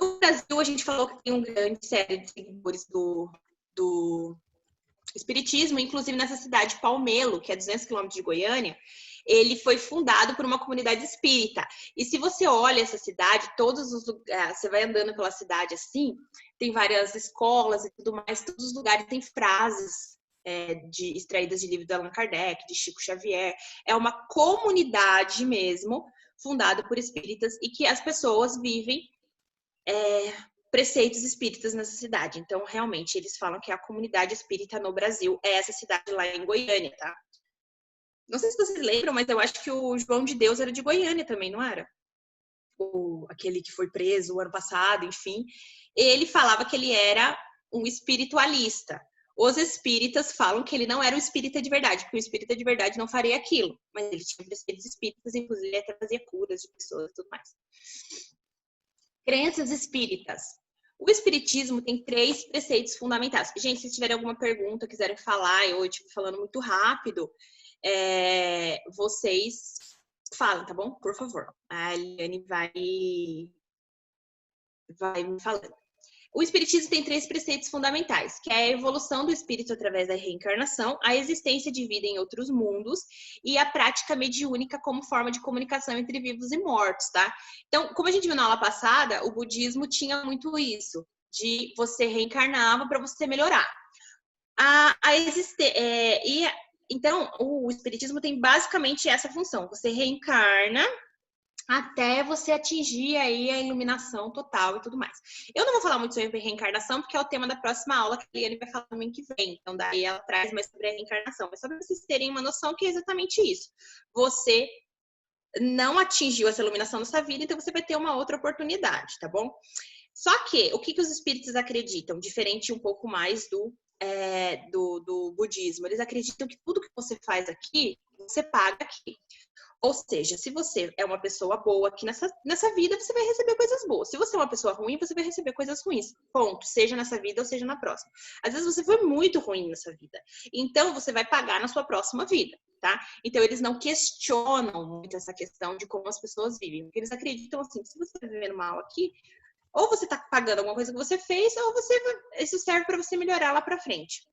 No Brasil, a gente falou que tem uma grande série de seguidores do espiritismo, inclusive nessa cidade, Palmelo, que é 200 quilômetros de Goiânia, ele foi fundado por uma comunidade espírita. E se você olha essa cidade, todos os lugares, você vai andando pela cidade assim, tem várias escolas e tudo mais, todos os lugares têm frases extraídas de livros de Allan Kardec, de Chico Xavier. É uma comunidade mesmo, fundada por espíritas, e que as pessoas vivem preceitos espíritas nessa cidade. Então, realmente, eles falam que a comunidade espírita no Brasil é essa cidade lá em Goiânia, tá? Não sei se vocês lembram, mas eu acho que o João de Deus era de Goiânia também, não era? Aquele que foi preso o ano passado, enfim. Ele falava que ele era um espiritualista. Os espíritas falam que ele não era um espírita de verdade, porque o espírita de verdade não faria aquilo. Mas ele tinha preceitos espíritas, inclusive até fazia curas de pessoas e tudo mais. Crenças espíritas. O espiritismo tem 3 preceitos fundamentais. Gente, se tiverem alguma pergunta, quiserem falar, eu estiver falando muito rápido, vocês falem, tá bom? Por favor. A Eliane vai me falando. O espiritismo tem 3 preceitos fundamentais, que é a evolução do espírito através da reencarnação, a existência de vida em outros mundos e a prática mediúnica como forma de comunicação entre vivos e mortos, tá? Então, como a gente viu na aula passada, o budismo tinha muito isso, de você reencarnava para você melhorar. Então, o espiritismo tem basicamente essa função, você reencarna até você atingir aí a iluminação total e tudo mais. Eu não vou falar muito sobre reencarnação, porque é o tema da próxima aula, que a Eliane vai falar também que vem. Então, daí ela traz mais sobre a reencarnação. Mas só para vocês terem uma noção que é exatamente isso. Você não atingiu essa iluminação na sua vida, então você vai ter uma outra oportunidade, tá bom? Só que, o que os espíritos acreditam? Diferente um pouco mais do budismo. Eles acreditam que tudo que você faz aqui, você paga aqui. Ou seja, se você é uma pessoa boa aqui nessa vida, você vai receber coisas boas. Se você é uma pessoa ruim, você vai receber coisas ruins. Ponto. Seja nessa vida ou seja na próxima. Às vezes você foi muito ruim nessa vida. Então, você vai pagar na sua próxima vida, tá? Então, eles não questionam muito essa questão de como as pessoas vivem. Porque eles acreditam assim, que se você está vivendo mal aqui, ou você está pagando alguma coisa que você fez, ou isso serve para você melhorar lá para frente.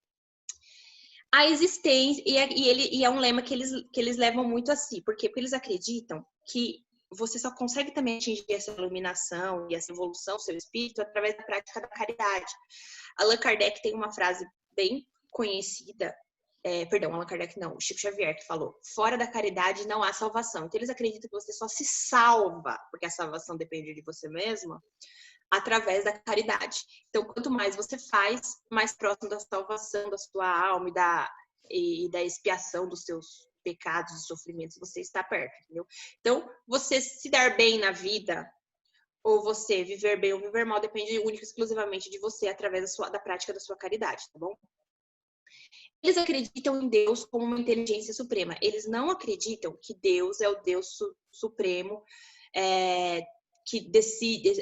A existência, e é um lema que eles levam muito a si. Por quê? Porque eles acreditam que você só consegue também atingir essa iluminação e essa evolução do seu espírito através da prática da caridade. Allan Kardec tem uma frase bem conhecida, Allan Kardec não, o Chico Xavier que falou, fora da caridade não há salvação. Então eles acreditam que você só se salva, porque a salvação depende de você mesmo, através da caridade. Então, quanto mais você faz, mais próximo da salvação da sua alma e da expiação dos seus pecados e sofrimentos você está perto, entendeu? Então, você se dar bem na vida, ou você viver bem ou viver mal, depende única e exclusivamente de você, através da prática da sua caridade, tá bom? Eles acreditam em Deus como uma inteligência suprema. Eles não acreditam que Deus é o Deus supremo, que decide,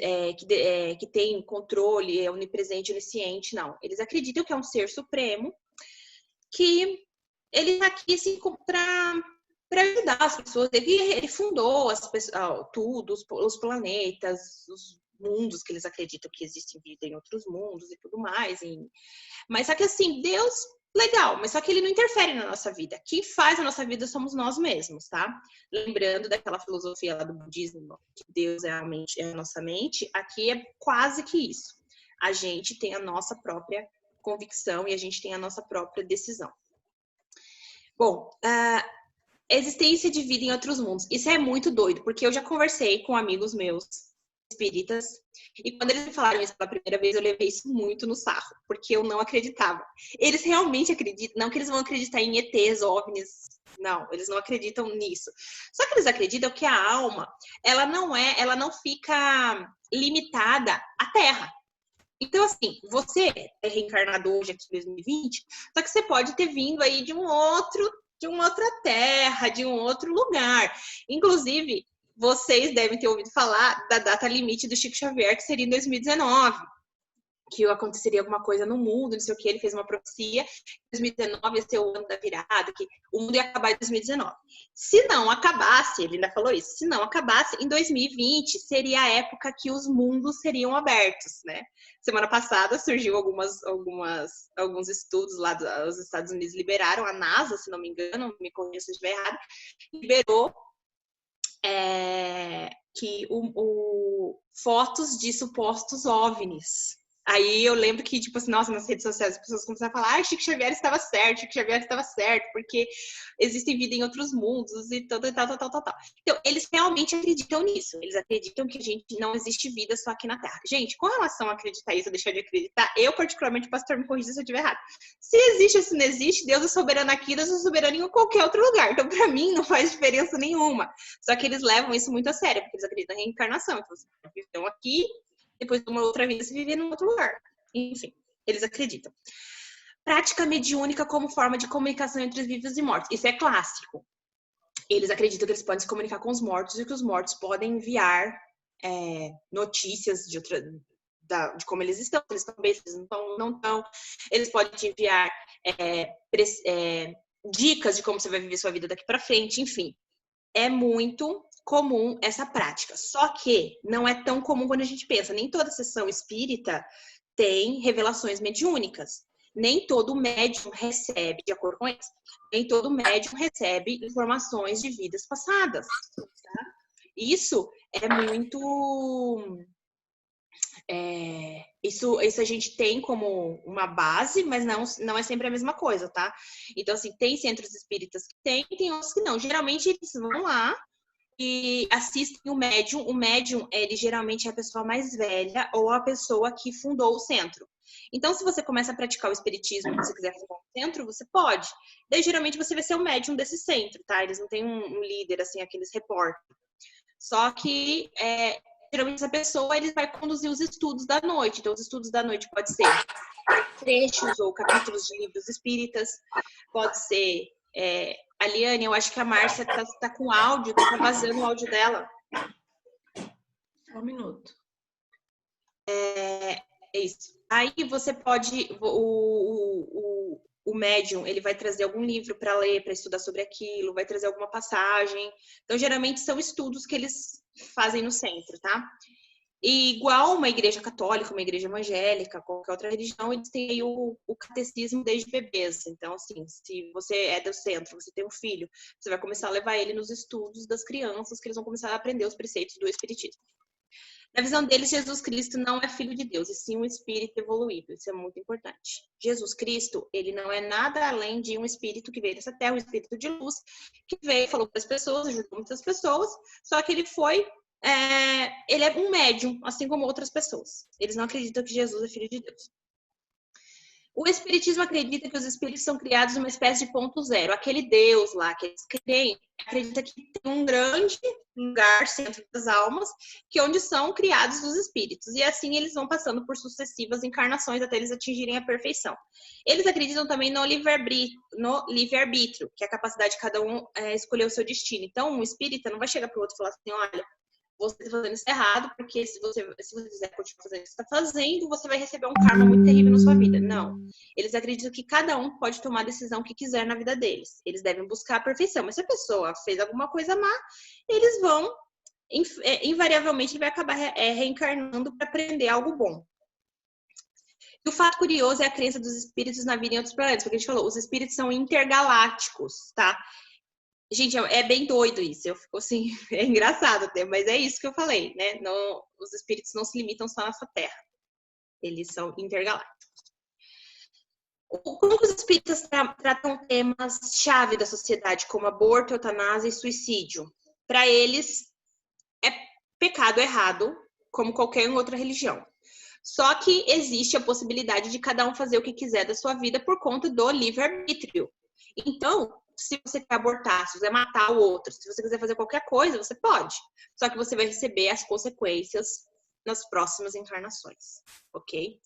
que tem controle, é onipresente, onisciente, não. Eles acreditam que é um ser supremo, que ele está aqui assim, para ajudar as pessoas. Ele fundou as pessoas, tudo, os planetas, os mundos que eles acreditam que existem vida em outros mundos e tudo mais. Mas só que assim, Deus... Legal, mas só que ele não interfere na nossa vida. Quem faz a nossa vida somos nós mesmos, tá? Lembrando daquela filosofia lá do budismo, que Deus é a nossa mente, aqui é quase que isso. A gente tem a nossa própria convicção e a gente tem a nossa própria decisão. Bom, existência de vida em outros mundos. Isso é muito doido, porque eu já conversei com amigos meus espíritas, e quando eles me falaram isso pela primeira vez, eu levei isso muito no sarro, porque eu não acreditava. Eles realmente acreditam, não que eles vão acreditar em ETs, OVNIs, não, eles não acreditam nisso. Só que eles acreditam que a alma, ela não fica limitada à Terra. Então, assim, você é reencarnado hoje aqui em 2020, só que você pode ter vindo aí de uma outra terra, de um outro lugar. Inclusive, vocês devem ter ouvido falar da data limite do Chico Xavier, que seria em 2019, que aconteceria alguma coisa no mundo, não sei o que, ele fez uma profecia, 2019 ia ser o ano da virada, que o mundo ia acabar em 2019. Se não acabasse, ele ainda falou isso, se não acabasse, em 2020 seria a época que os mundos seriam abertos, né? Semana passada surgiu alguns estudos lá dos Estados Unidos, liberaram, a NASA, se não me engano, me corrija se eu estiver errado, liberou que fotos de supostos OVNIs. Aí eu lembro que, tipo assim, nossa, nas redes sociais as pessoas começaram a falar, Chico Xavier estava certo, Chico Xavier estava certo, porque existe vida em outros mundos e tal. Então, eles realmente acreditam nisso. Eles acreditam que não existe vida só aqui na Terra. Gente, com relação a acreditar isso ou deixar de acreditar, eu, particularmente, pastor, me corrija se eu estiver errado. Se existe ou se não existe, Deus é soberano aqui, Deus é soberano em qualquer outro lugar. Então, pra mim, não faz diferença nenhuma. Só que eles levam isso muito a sério, porque eles acreditam em reencarnação. Então, vocês estão aqui, depois de uma outra vida, se viver num outro lugar. Enfim, eles acreditam. Prática mediúnica como forma de comunicação entre os vivos e mortos. Isso é clássico. Eles acreditam que eles podem se comunicar com os mortos e que os mortos podem enviar notícias de como eles estão, se eles estão bem, se eles não estão. Eles podem te enviar dicas de como você vai viver sua vida daqui para frente, enfim. É muito comum essa prática. Só que não é tão comum quando a gente pensa. Nem toda sessão espírita tem revelações mediúnicas. Nem todo médium recebe, de acordo com eles, nem todo médium recebe informações de vidas passadas. Tá? Isso é muito... Isso a gente tem como uma base, mas não é sempre a mesma coisa, tá? Então, assim, tem centros espíritas que tem outros que não. Geralmente, eles vão lá e assistem o médium. O médium, ele geralmente é a pessoa mais velha ou a pessoa que fundou o centro. Então, se você começa a praticar o espiritismo e você quiser fundar um centro, você pode. Daí, geralmente, você vai ser o médium desse centro, tá? Eles não têm um líder, assim, aqueles repórteres. Só que, geralmente, essa pessoa, ele vai conduzir os estudos da noite. Então, os estudos da noite pode ser trechos ou capítulos de livros espíritas, pode ser... a Liane, eu acho que a Márcia tá com áudio, tá vazando o áudio dela. Um minuto. É isso. Aí você pode... O médium, ele vai trazer algum livro para ler, para estudar sobre aquilo, vai trazer alguma passagem. Então, geralmente, são estudos que eles fazem no centro, tá? E igual uma igreja católica, uma igreja evangélica, qualquer outra religião, eles têm aí o catecismo desde bebês. Então, assim, se você é do centro, você tem um filho, você vai começar a levar ele nos estudos das crianças, que eles vão começar a aprender os preceitos do espiritismo. Na visão deles, Jesus Cristo não é filho de Deus, e sim um espírito evoluído. Isso é muito importante. Jesus Cristo, ele não é nada além de um espírito que veio dessa terra, um espírito de luz, que veio, falou para as pessoas, ajudou muitas pessoas, só que ele é um médium, assim como outras pessoas. Eles não acreditam que Jesus é filho de Deus. O espiritismo acredita que os espíritos são criados numa espécie de ponto zero. Aquele Deus lá que eles creem, acredita que tem um grande lugar, centro das almas, que é onde são criados os espíritos. E assim eles vão passando por sucessivas encarnações até eles atingirem a perfeição. Eles acreditam também no livre-arbítrio, que é a capacidade de cada um escolher o seu destino. Então, um espírita não vai chegar para o outro e falar assim, olha, você está fazendo isso errado, porque se você quiser continuar fazendo o que você está fazendo, você vai receber um karma muito terrível na sua vida. Não. Eles acreditam que cada um pode tomar a decisão que quiser na vida deles. Eles devem buscar a perfeição. Mas se a pessoa fez alguma coisa má, eles vão, invariavelmente, ele vai acabar reencarnando para aprender algo bom. E o fato curioso é a crença dos espíritos na vida em outros planetas, porque a gente falou, os espíritos são intergalácticos, tá? Gente, é bem doido isso, eu fico assim, é engraçado até, mas é isso que eu falei, né? Os espíritos não se limitam só nessa terra, eles são intergalácticos. Como os espíritas tratam temas-chave da sociedade, como aborto, eutanásia e suicídio? Para eles, é pecado errado, como qualquer outra religião. Só que existe a possibilidade de cada um fazer o que quiser da sua vida por conta do livre-arbítrio. Então, se você quer abortar, se você quer matar o outro, se você quiser fazer qualquer coisa, você pode. Só que você vai receber as consequências nas próximas encarnações, ok?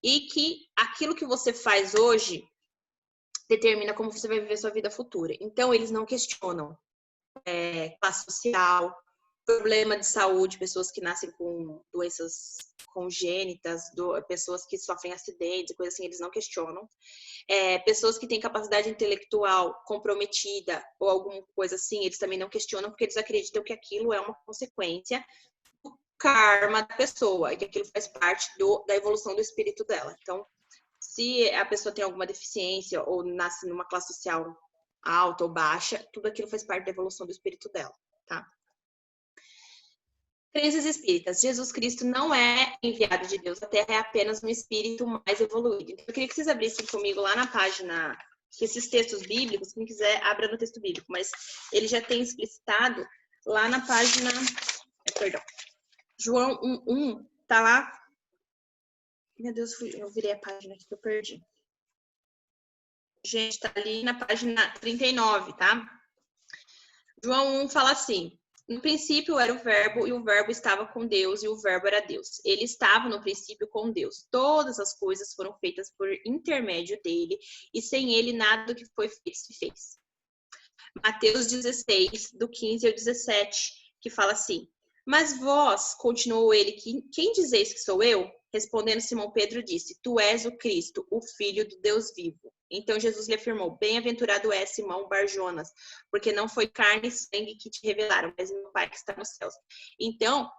E que aquilo que você faz hoje determina como você vai viver sua vida futura. Então, eles não questionam classe social, problema de saúde, pessoas que nascem com doenças congênitas, pessoas que sofrem acidentes, coisas assim, eles não questionam. Pessoas que têm capacidade intelectual comprometida ou alguma coisa assim, eles também não questionam, porque eles acreditam que aquilo é uma consequência do karma da pessoa, e que aquilo faz parte da evolução do espírito dela. Então, se a pessoa tem alguma deficiência ou nasce numa classe social alta ou baixa, tudo aquilo faz parte da evolução do espírito dela, tá? Crenças espíritas. Jesus Cristo não é enviado de Deus à Terra, é apenas um espírito mais evoluído. Então, eu queria que vocês abrissem comigo lá na página, esses textos bíblicos, quem quiser, abra no texto bíblico, mas ele já tem explicitado lá na página, João 1:1, tá lá. Meu Deus, eu virei a página aqui que eu perdi. Gente, tá ali na página 39, tá? João 1 fala assim: no princípio era o verbo, e o verbo estava com Deus, e o verbo era Deus. Ele estava no princípio com Deus. Todas as coisas foram feitas por intermédio dele, e sem ele nada do que foi feito se fez. Mateus 16, do 15 ao 17, que fala assim: mas vós, continuou ele, quem dizeis que sou eu? Respondendo Simão Pedro disse: tu és o Cristo, o Filho do Deus vivo. Então Jesus lhe afirmou: bem-aventurado és, Simão Bar-Jonas, porque não foi carne e sangue que te revelaram, mas meu Pai que está nos céus. Então,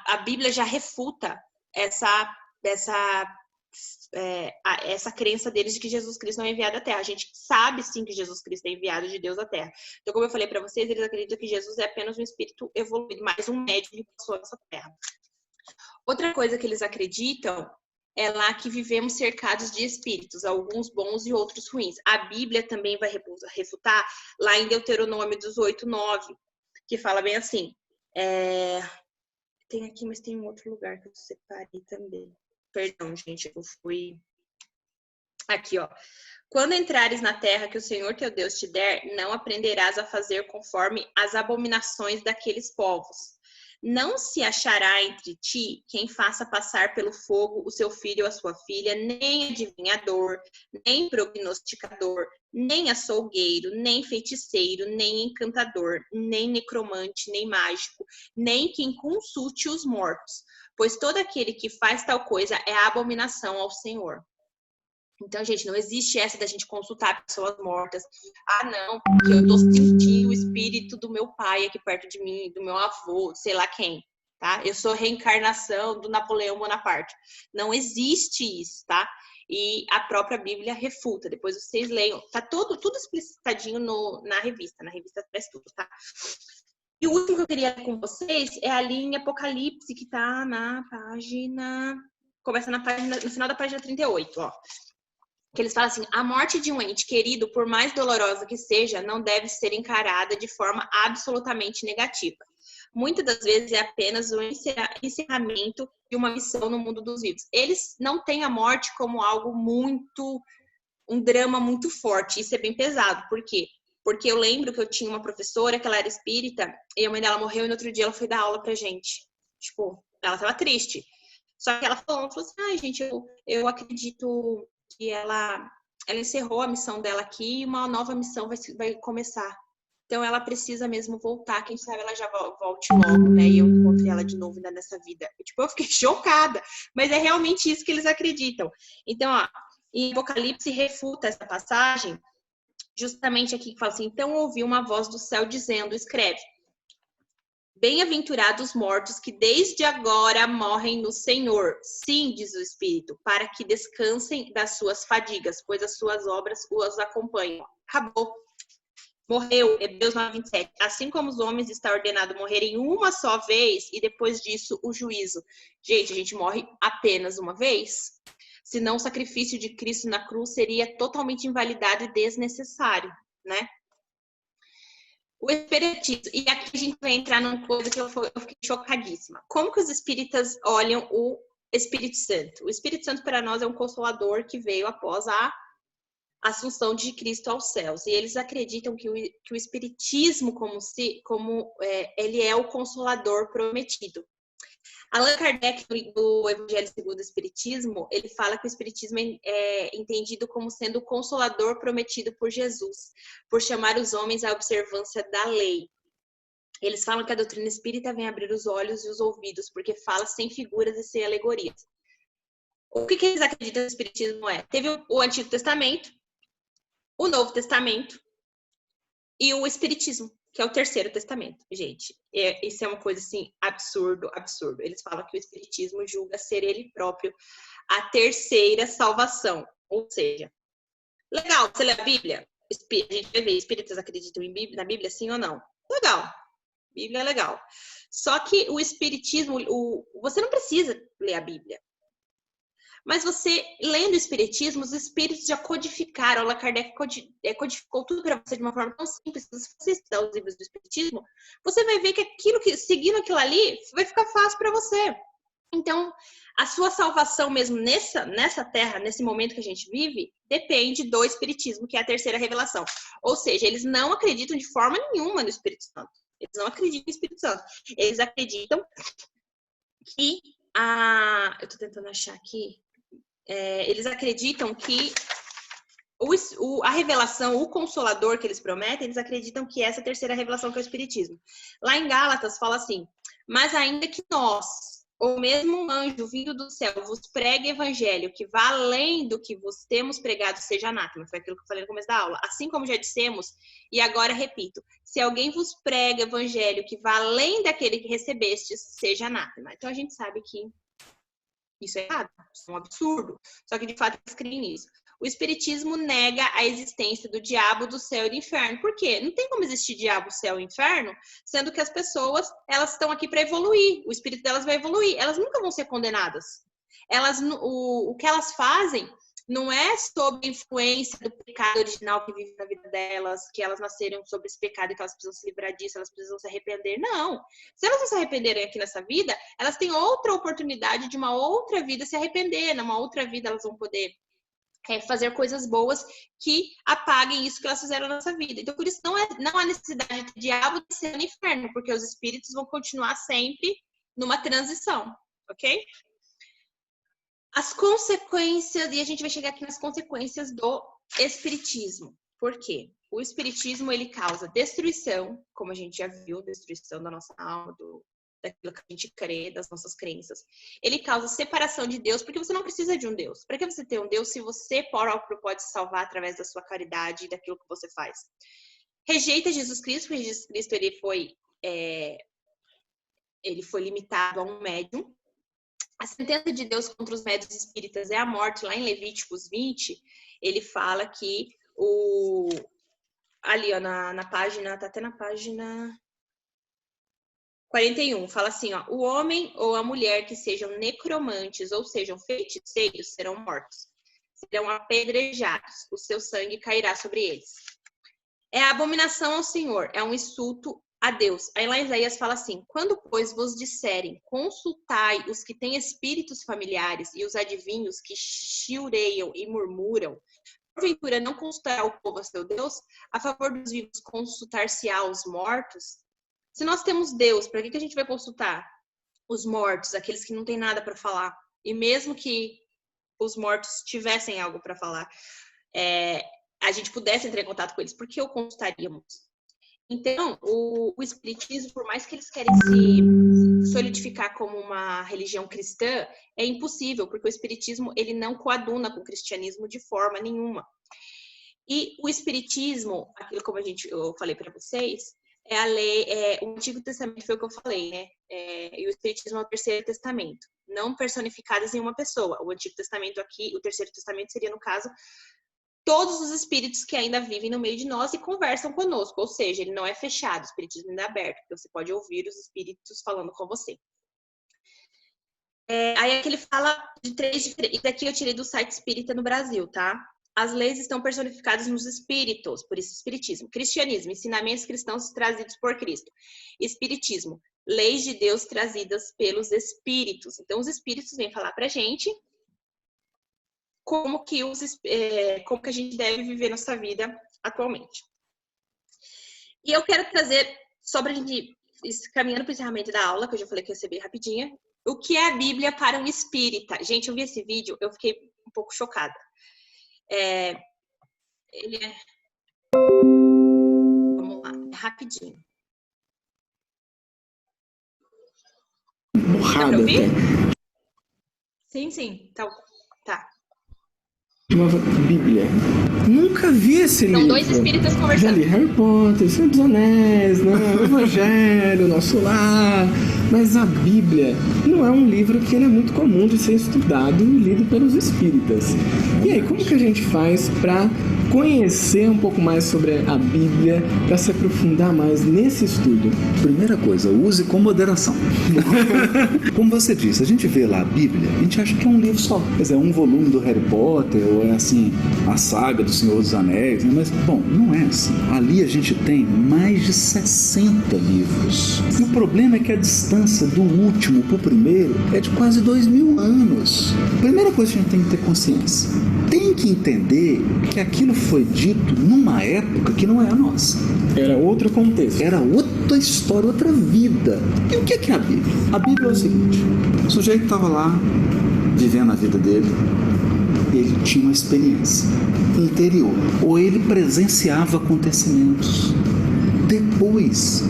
a Bíblia já refuta essa crença deles de que Jesus Cristo não é enviado à Terra. A gente sabe sim que Jesus Cristo é enviado de Deus à Terra. Então, como eu falei para vocês, eles acreditam que Jesus é apenas um espírito evoluído, mais um médium que passou nessa Terra. Outra coisa que eles acreditam é lá que vivemos cercados de espíritos, alguns bons e outros ruins. A Bíblia também vai refutar lá em Deuteronômio 18:9, que fala bem assim. Tem aqui, mas tem um outro lugar que eu separei também. Perdão, gente, eu fui... Aqui, ó. Quando entrares na terra que o Senhor teu Deus te der, não aprenderás a fazer conforme as abominações daqueles povos. Não se achará entre ti quem faça passar pelo fogo o seu filho ou a sua filha, nem adivinhador, nem prognosticador, nem açougueiro, nem feiticeiro, nem encantador, nem necromante, nem mágico, nem quem consulte os mortos, pois todo aquele que faz tal coisa é abominação ao Senhor. Então, gente, não existe essa da gente consultar pessoas mortas. Ah, não, porque eu tô sentindo o espírito do meu pai aqui perto de mim, do meu avô, sei lá quem, tá? Eu sou reencarnação do Napoleão Bonaparte. Não existe isso, tá? E a própria Bíblia refuta. Depois vocês leiam. Tá tudo explicitadinho na revista. Na revista traz tudo, tá? E o último que eu queria ler com vocês é a linha Apocalipse, que tá na página... Começa no final da página 38, ó. Que eles falam assim: a morte de um ente querido, por mais dolorosa que seja, não deve ser encarada de forma absolutamente negativa. Muitas das vezes é apenas o encerramento de uma missão no mundo dos vivos. Eles não têm a morte como algo um drama muito forte. Isso é bem pesado. Por quê? Porque eu lembro que eu tinha uma professora que ela era espírita e a mãe dela morreu e no outro dia ela foi dar aula pra gente. Tipo, ela tava triste. Só que ela falou assim: ai, gente, eu acredito que ela encerrou a missão dela aqui e uma nova missão vai começar. Então, ela precisa mesmo voltar. Quem sabe ela já volte logo, né? E eu encontrei ela de novo ainda nessa vida. Eu fiquei chocada. Mas é realmente isso que eles acreditam. Então, ó, em Apocalipse refuta essa passagem, justamente aqui que fala assim: então ouvi uma voz do céu dizendo, escreve: bem-aventurados os mortos que desde agora morrem no Senhor. Sim, diz o Espírito, para que descansem das suas fadigas, pois as suas obras os acompanham. Acabou. Morreu, Hebreus 9:27. Assim como os homens está ordenado morrerem uma só vez e depois disso o juízo. Gente, a gente morre apenas uma vez? Senão o sacrifício de Cristo na cruz seria totalmente invalidado e desnecessário, né? O espiritismo, e aqui a gente vai entrar numa coisa que eu fiquei chocadíssima. Como que os espíritas olham o Espírito Santo? O Espírito Santo para nós é um consolador que veio após a assunção de Cristo aos céus. E eles acreditam que o espiritismo ele é o consolador prometido. Allan Kardec, do Evangelho segundo o Espiritismo, ele fala que o Espiritismo é entendido como sendo o consolador prometido por Jesus, por chamar os homens à observância da lei. Eles falam que a doutrina espírita vem abrir os olhos e os ouvidos, porque fala sem figuras e sem alegorias. O que eles acreditam no espiritismo é? Teve o Antigo Testamento, o Novo Testamento e o Espiritismo, que é o Terceiro Testamento. Gente, isso é uma coisa assim, absurdo. Eles falam que o Espiritismo julga ser ele próprio a terceira salvação. Ou seja, legal, você lê a Bíblia? A gente vai ver, espíritas acreditam na Bíblia, sim ou não? Legal, Bíblia é legal. Só que o Espiritismo, você não precisa ler a Bíblia. Mas você, lendo o Espiritismo, os espíritos já codificaram. Allan Kardec codificou tudo para você de uma forma tão simples. Se você estudar os livros do Espiritismo, você vai ver que seguindo aquilo ali, vai ficar fácil para você. Então, a sua salvação mesmo nessa terra, nesse momento que a gente vive, depende do Espiritismo, que é a terceira revelação. Ou seja, eles não acreditam de forma nenhuma no Espírito Santo. Eles não acreditam no Espírito Santo. Eles acreditam que eu tô tentando achar aqui. Eles acreditam que a revelação, o Consolador que eles prometem, eles acreditam que essa é a terceira revelação que é o Espiritismo. Lá em Gálatas fala assim: mas ainda que nós, ou mesmo um anjo vindo do céu, vos pregue evangelho que vá além do que vos temos pregado, seja anátema. Foi aquilo que eu falei no começo da aula. Assim como já dissemos, e agora repito, se alguém vos prega evangelho que vá além daquele que recebestes, seja anátema. Então a gente sabe que isso é errado, isso é um absurdo. Só que, de fato, eles creem nisso. O Espiritismo nega a existência do diabo, do céu e do inferno. Por quê? Não tem como existir diabo, céu e inferno, sendo que as pessoas, elas estão aqui para evoluir. O espírito delas vai evoluir. Elas nunca vão ser condenadas. O que elas fazem não é sob influência do pecado original que vive na vida delas, que elas nasceram sobre esse pecado e que elas precisam se livrar disso, elas precisam se arrepender. Não. Se elas não se arrependerem aqui nessa vida, elas têm outra oportunidade de uma outra vida se arrepender. Numa outra vida elas vão poder fazer coisas boas que apaguem isso que elas fizeram nessa vida. Então, por isso, não há necessidade de diabo de ser no inferno, porque os espíritos vão continuar sempre numa transição, ok? As consequências, e a gente vai chegar aqui nas consequências do espiritismo. Por quê? O espiritismo, ele causa destruição, como a gente já viu, destruição da nossa alma, daquilo que a gente crê, das nossas crenças. Ele causa separação de Deus, porque você não precisa de um Deus. Para que você ter um Deus se você próprio pode se salvar através da sua caridade e daquilo que você faz? Rejeita Jesus Cristo, porque Jesus Cristo ele foi limitado a um médium. A sentença de Deus contra os médiuns espíritas é a morte. Lá em Levíticos 20, ele fala que ali, ó, na página, tá até na página 41, fala assim, ó: o homem ou a mulher que sejam necromantes ou sejam feiticeiros serão mortos, serão apedrejados, o seu sangue cairá sobre eles. É a abominação ao Senhor, é um insulto a Deus. Aí lá em Isaías fala assim: quando, pois, vos disserem, consultai os que têm espíritos familiares e os adivinhos que chiureiam e murmuram, porventura não consultará o povo a seu Deus? A favor dos vivos consultar-se-á aos mortos? Se nós temos Deus, para que a gente vai consultar os mortos, aqueles que não têm nada para falar? E mesmo que os mortos tivessem algo para falar, a gente pudesse entrar em contato com eles, por que o consultaríamos? Então, o espiritismo, por mais que eles querem se solidificar como uma religião cristã, é impossível, porque o espiritismo ele não coaduna com o cristianismo de forma nenhuma. E o espiritismo, aquilo como eu falei para vocês, é a lei, o Antigo Testamento foi o que eu falei, né? E o Espiritismo é o Terceiro Testamento, não personificadas em uma pessoa. O Antigo Testamento aqui, o Terceiro Testamento seria, no caso, todos os espíritos que ainda vivem no meio de nós e conversam conosco, ou seja, ele não é fechado, o Espiritismo ainda é aberto, porque você pode ouvir os espíritos falando com você. Aí aqui ele fala de 3 diferentes, isso aqui eu tirei do site Espírita no Brasil, tá? As leis estão personificadas nos espíritos, por isso espiritismo. Cristianismo, ensinamentos cristãos trazidos por Cristo. Espiritismo, leis de Deus trazidas pelos espíritos. Então, os espíritos vêm falar pra gente como que a gente deve viver nossa vida atualmente. E eu quero trazer, só pra gente caminhando para o encerramento da aula, que eu já falei que eu ia ser bem rapidinha, o que é a Bíblia para um espírita? Gente, eu vi esse vídeo, eu fiquei um pouco chocada. Vamos lá, rapidinho. porrada até. Sim. Então, tá. Chamava Bíblia. Nunca vi esse livro. São dois espíritas Já conversando. li Harry Potter, Senhor dos Anéis, né? O Evangelho, Nosso Lar. Mas a Bíblia não é um livro que ele é muito comum de ser estudado e lido pelos espíritas. E aí, como que a gente faz para conhecer um pouco mais sobre a Bíblia, para se aprofundar mais nesse estudo? Primeira coisa, use com moderação. Como você disse, a gente vê lá a Bíblia, a gente acha que é um livro só. Quer dizer, é um volume do Harry Potter, ou é assim, a saga do Senhor dos Anéis, né? Mas, bom, não é assim. Ali a gente tem mais de 60 livros. E o problema é que a distância do último para o primeiro é de quase 2000 anos. Primeira coisa que a gente tem que ter consciência. Tem que entender que aquilo foi dito numa época que não é a nossa. Era outro contexto. Era outra história, outra vida. E o que é a Bíblia? A Bíblia é o seguinte: o sujeito estava lá, vivendo a vida dele, ele tinha uma experiência interior, ou ele presenciava acontecimentos. Depois,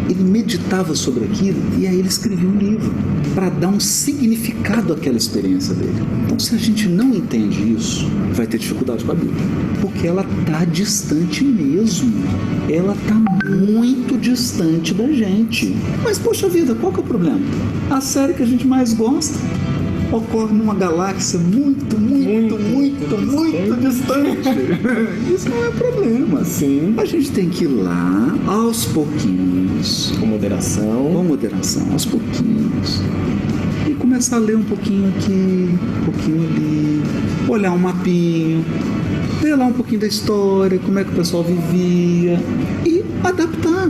ele meditava sobre aquilo e aí ele escrevia um livro para dar um significado àquela experiência dele. Então, se a gente não entende isso, vai ter dificuldade com a Bíblia, porque ela está distante mesmo. Ela está muito distante da gente. Mas, poxa vida, qual que é o problema? A série que a gente mais gosta ocorre numa galáxia muito distante. Isso não é problema. Sim. A gente tem que ir lá aos pouquinhos, Com moderação, aos pouquinhos, e começar a ler um pouquinho aqui, um pouquinho ali, olhar um mapinho, ver lá um pouquinho da história, como é que o pessoal vivia, e adaptar.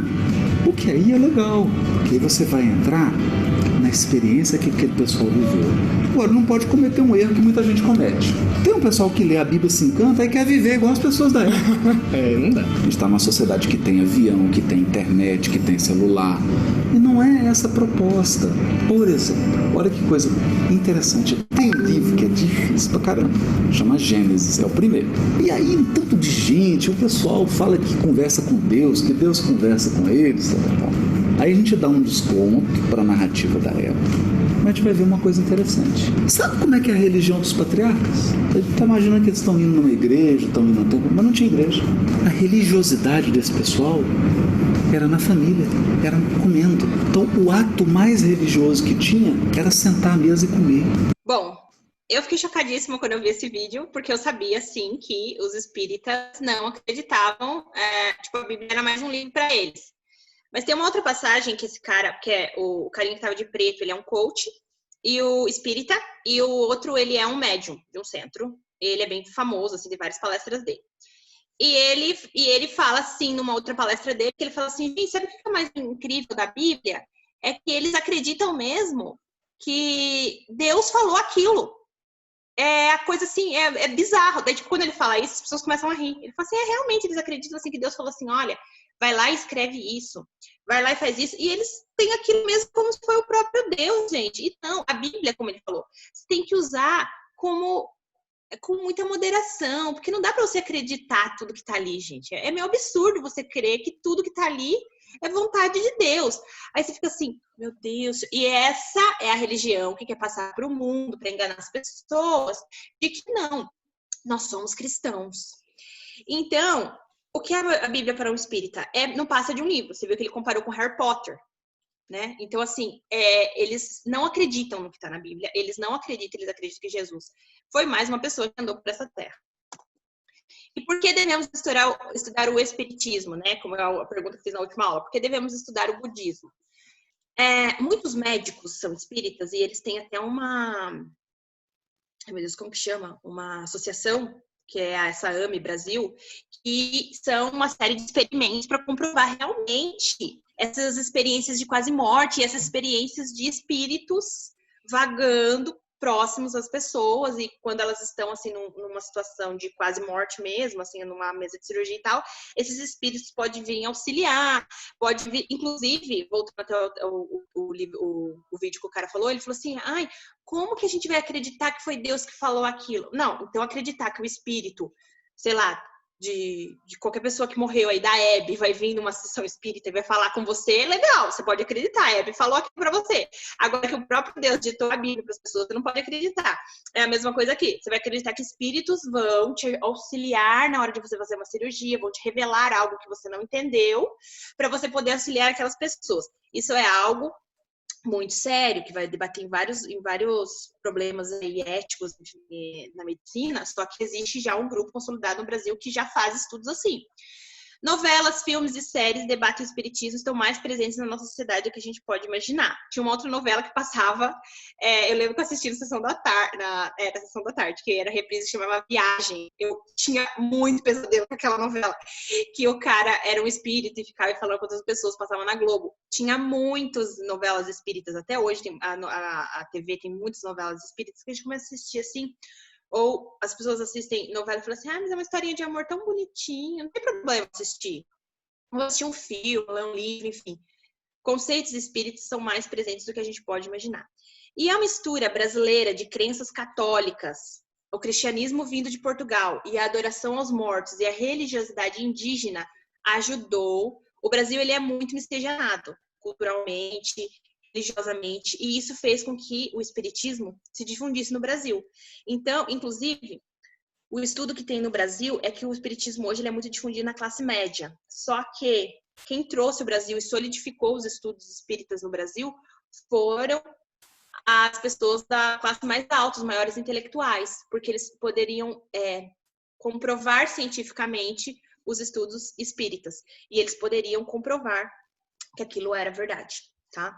O que aí é legal, porque aí você vai entrar na experiência que aquele pessoal viveu. Agora, não pode cometer um erro que muita gente comete. Tem um pessoal que lê a Bíblia, se encanta e quer viver igual as pessoas da época. não dá. A gente está numa sociedade que tem avião, que tem internet, que tem celular. E não é essa a proposta. Por exemplo, olha que coisa interessante. Tem um livro que é difícil pra caramba. Chama Gênesis, é o primeiro. E aí, um tanto de gente, o pessoal fala que conversa com Deus, que Deus conversa com eles, tal. Aí a gente dá um desconto para a narrativa da época. Mas a gente vai ver uma coisa interessante. Sabe como é que é a religião dos patriarcas? A gente está imaginando que eles estão indo numa igreja, estão indo no templo, mas não tinha igreja. A religiosidade desse pessoal era na família, era comendo. Então, o ato mais religioso que tinha era sentar à mesa e comer. Bom, eu fiquei chocadíssima quando eu vi esse vídeo, porque eu sabia, sim, que os espíritas não acreditavam, a Bíblia era mais um livro para eles. Mas tem uma outra passagem que esse cara, que é o carinha que tava de preto, ele é um coach, e o espírita, e o outro, ele é um médium de um centro. Ele é bem famoso, assim, tem várias palestras dele. E ele fala, assim, numa outra palestra dele, que ele fala assim, gente, sabe o que é mais incrível da Bíblia? É que eles acreditam mesmo que Deus falou aquilo. É a coisa assim, é bizarro. Daí, tipo, quando ele fala isso, as pessoas começam a rir. Ele fala assim, realmente, eles acreditam assim que Deus falou assim, olha, vai lá e escreve isso, vai lá e faz isso. E eles têm aquilo mesmo como se foi o próprio Deus, gente. Então, a Bíblia, como ele falou, você tem que usar com muita moderação, porque não dá pra você acreditar tudo que tá ali, gente. É meio absurdo você crer que tudo que tá ali é vontade de Deus. Aí você fica assim, meu Deus, e essa é a religião que quer passar pro mundo, para enganar as pessoas, de que não, nós somos cristãos. Então, o que é a Bíblia para um espírita? Não passa de um livro. Você viu que ele comparou com Harry Potter, né? Então, assim, eles não acreditam no que está na Bíblia. Eles não acreditam, eles acreditam que Jesus foi mais uma pessoa que andou por essa terra. E por que devemos estudar o espiritismo, né? Como é a pergunta que fiz na última aula. Por que devemos estudar o budismo? Muitos médicos são espíritas e eles têm até uma... Ai, meu Deus, como que chama? Uma associação, que é essa AME Brasil, que são uma série de experimentos para comprovar realmente essas experiências de quase morte, essas experiências de espíritos vagando próximos às pessoas, e quando elas estão assim numa situação de quase morte mesmo, assim, numa mesa de cirurgia e tal, esses espíritos podem vir auxiliar, pode vir, inclusive, voltando até o vídeo que o cara falou, ele falou assim, ai, como que a gente vai acreditar que foi Deus que falou aquilo? Não, então acreditar que o espírito, sei lá, de qualquer pessoa que morreu aí, da Hebe, vai vir numa sessão espírita e vai falar com você, legal, você pode acreditar, a Hebe falou aqui pra você. Agora que o próprio Deus ditou a Bíblia para as pessoas, você não pode acreditar. É a mesma coisa aqui, você vai acreditar que espíritos vão te auxiliar na hora de você fazer uma cirurgia, vão te revelar algo que você não entendeu, para você poder auxiliar aquelas pessoas. Isso é algo muito sério, que vai debater em vários problemas aí éticos na medicina, só que existe já um grupo consolidado no Brasil que já faz estudos assim. Novelas, filmes e séries debatem o espiritismo, estão mais presentes na nossa sociedade do que a gente pode imaginar. Tinha uma outra novela que passava, eu lembro que eu assisti na Sessão da Tarde, que era reprise, que chamava Viagem. Eu tinha muito pesadelo com aquela novela, que o cara era um espírito e ficava falando com outras pessoas, passava na Globo. Tinha muitas novelas espíritas, até hoje a TV tem muitas novelas espíritas que a gente começa a assistir assim. Ou as pessoas assistem novela e falam assim, mas é uma historinha de amor tão bonitinha, não tem problema assistir. Ou assistir um filme, ler um livro, enfim. Conceitos espíritas são mais presentes do que a gente pode imaginar. E a mistura brasileira de crenças católicas, o cristianismo vindo de Portugal e a adoração aos mortos e a religiosidade indígena ajudou. O Brasil ele é muito miscigenado, culturalmente, religiosamente, e isso fez com que o espiritismo se difundisse no Brasil. Então, inclusive, o estudo que tem no Brasil é que o espiritismo hoje ele é muito difundido na classe média. Só que quem trouxe o Brasil e solidificou os estudos espíritas no Brasil foram as pessoas da classe mais alta, os maiores intelectuais, porque eles poderiam comprovar cientificamente os estudos espíritas, e eles poderiam comprovar que aquilo era verdade, tá?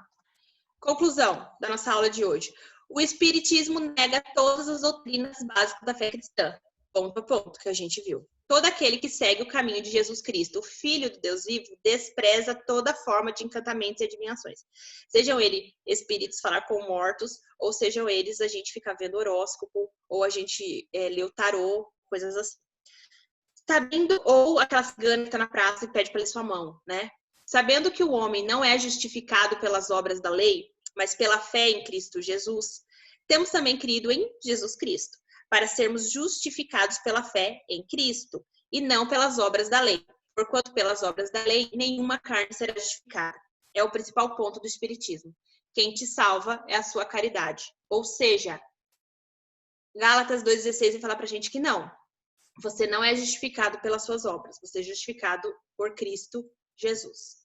Conclusão da nossa aula de hoje. O espiritismo nega todas as doutrinas básicas da fé cristã. Ponto a ponto que a gente viu. Todo aquele que segue o caminho de Jesus Cristo, o Filho do Deus vivo, despreza toda forma de encantamentos e adivinhações. Sejam eles espíritos falar com mortos, ou sejam eles a gente ficar vendo horóscopo, ou a gente ler o tarô, coisas assim. Sabendo, ou aquela cigana que está na praça e pede para ler sua mão, né? Sabendo que o homem não é justificado pelas obras da lei, mas pela fé em Cristo Jesus, temos também crido em Jesus Cristo, para sermos justificados pela fé em Cristo, e não pelas obras da lei. Porquanto pelas obras da lei, nenhuma carne será justificada. É o principal ponto do espiritismo. Quem te salva é a sua caridade. Ou seja, Gálatas 2,16 vai falar pra gente que não. Você não é justificado pelas suas obras, você é justificado por Cristo Jesus.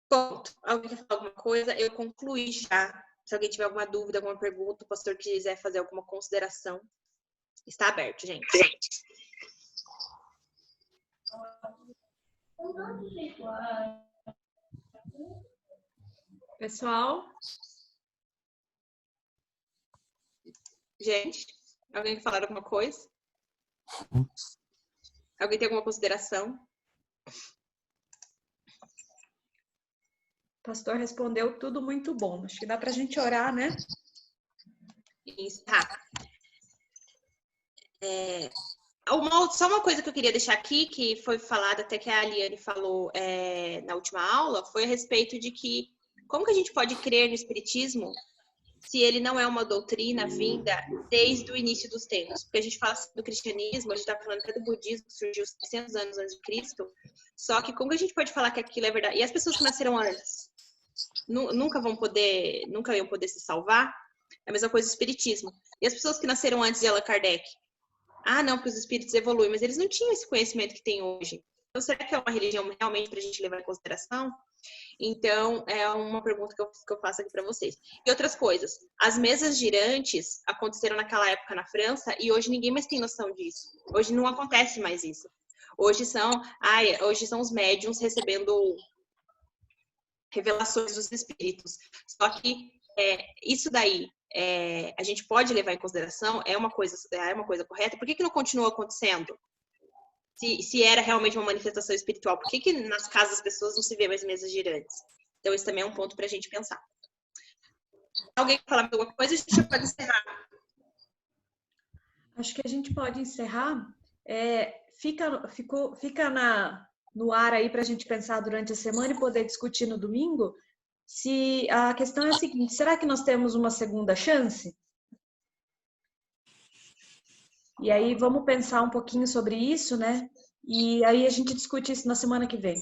Ponto. Alguém quer falar alguma coisa? Eu concluí já. Se alguém tiver alguma dúvida, alguma pergunta, o pastor quiser fazer alguma consideração, está aberto, gente. Pessoal? Gente, alguém quer falar alguma coisa? Alguém tem alguma consideração? O pastor respondeu tudo muito bom. Acho que dá para a gente orar, né? Isso, tá. Só uma coisa que eu queria deixar aqui, que foi falada, até que a Aliane falou na última aula, foi a respeito de que como que a gente pode crer no espiritismo se ele não é uma doutrina vinda desde o início dos tempos? Porque a gente fala do cristianismo, a gente está falando até do budismo, que surgiu 600 anos antes de Cristo, só que como que a gente pode falar que aquilo é verdade? E as pessoas que nasceram antes nunca iam poder se salvar? É a mesma coisa do espiritismo. E as pessoas que nasceram antes de Allan Kardec? Ah, não, porque os espíritos evoluem, mas eles não tinham esse conhecimento que tem hoje. Então, será que é uma religião realmente para a gente levar em consideração? Então, é uma pergunta que eu faço aqui para vocês. E outras coisas. As mesas girantes aconteceram naquela época na França e hoje ninguém mais tem noção disso. Hoje não acontece mais isso. Hoje são os médiuns recebendo revelações dos espíritos. Só que isso daí a gente pode levar em consideração, é uma coisa correta. Por que não continua acontecendo? Se era realmente uma manifestação espiritual, por que nas casas das pessoas não se vê mais mesas girantes? Então, isso também é um ponto para a gente pensar. Alguém quer falar alguma coisa? A gente já pode encerrar. Acho que a gente pode encerrar. Fica no ar aí para a gente pensar durante a semana e poder discutir no domingo. Se a questão é a seguinte: será que nós temos uma segunda chance? E aí vamos pensar um pouquinho sobre isso, né? E aí a gente discute isso na semana que vem.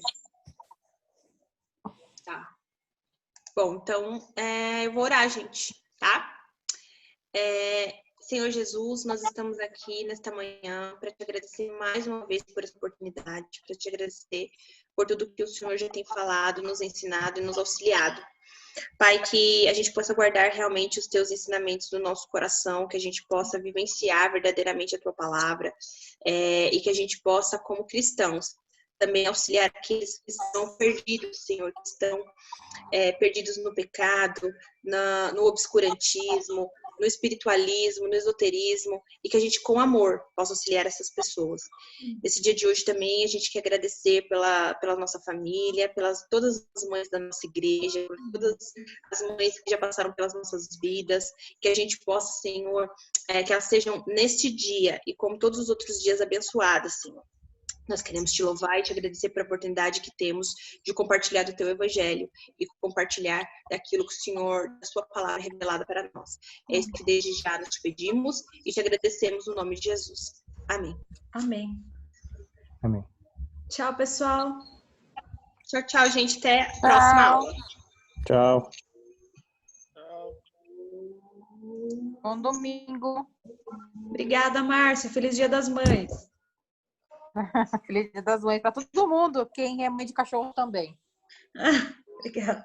Tá. Bom, então eu vou orar, gente, tá? Senhor Jesus, nós estamos aqui nesta manhã para te agradecer mais uma vez por essa oportunidade, para te agradecer por tudo que o Senhor já tem falado, nos ensinado e nos auxiliado. Pai, que a gente possa guardar realmente os teus ensinamentos no nosso coração, que a gente possa vivenciar verdadeiramente a tua palavra e que a gente possa, como cristãos, também auxiliar aqueles que estão perdidos, Senhor, que estão perdidos no pecado, no obscurantismo, no espiritualismo, no esoterismo, e que a gente, com amor, possa auxiliar essas pessoas. Nesse dia de hoje também, a gente quer agradecer pela nossa família, pelas todas as mães da nossa igreja, por todas as mães que já passaram pelas nossas vidas, que a gente possa, Senhor, que elas sejam neste dia, e como todos os outros dias, abençoadas, Senhor. Nós queremos te louvar e te agradecer pela oportunidade que temos de compartilhar do teu evangelho e compartilhar daquilo que o Senhor, da sua palavra revelada para nós. É isso que desde já nós te pedimos e te agradecemos no nome de Jesus. Amém. Amém. Amém. Tchau, pessoal. Tchau, tchau, gente. Até a próxima aula. Tchau. Bom domingo. Obrigada, Márcia. Feliz Dia das Mães. Feliz Dia das Mães para todo mundo. Quem é mãe de cachorro também. Obrigada.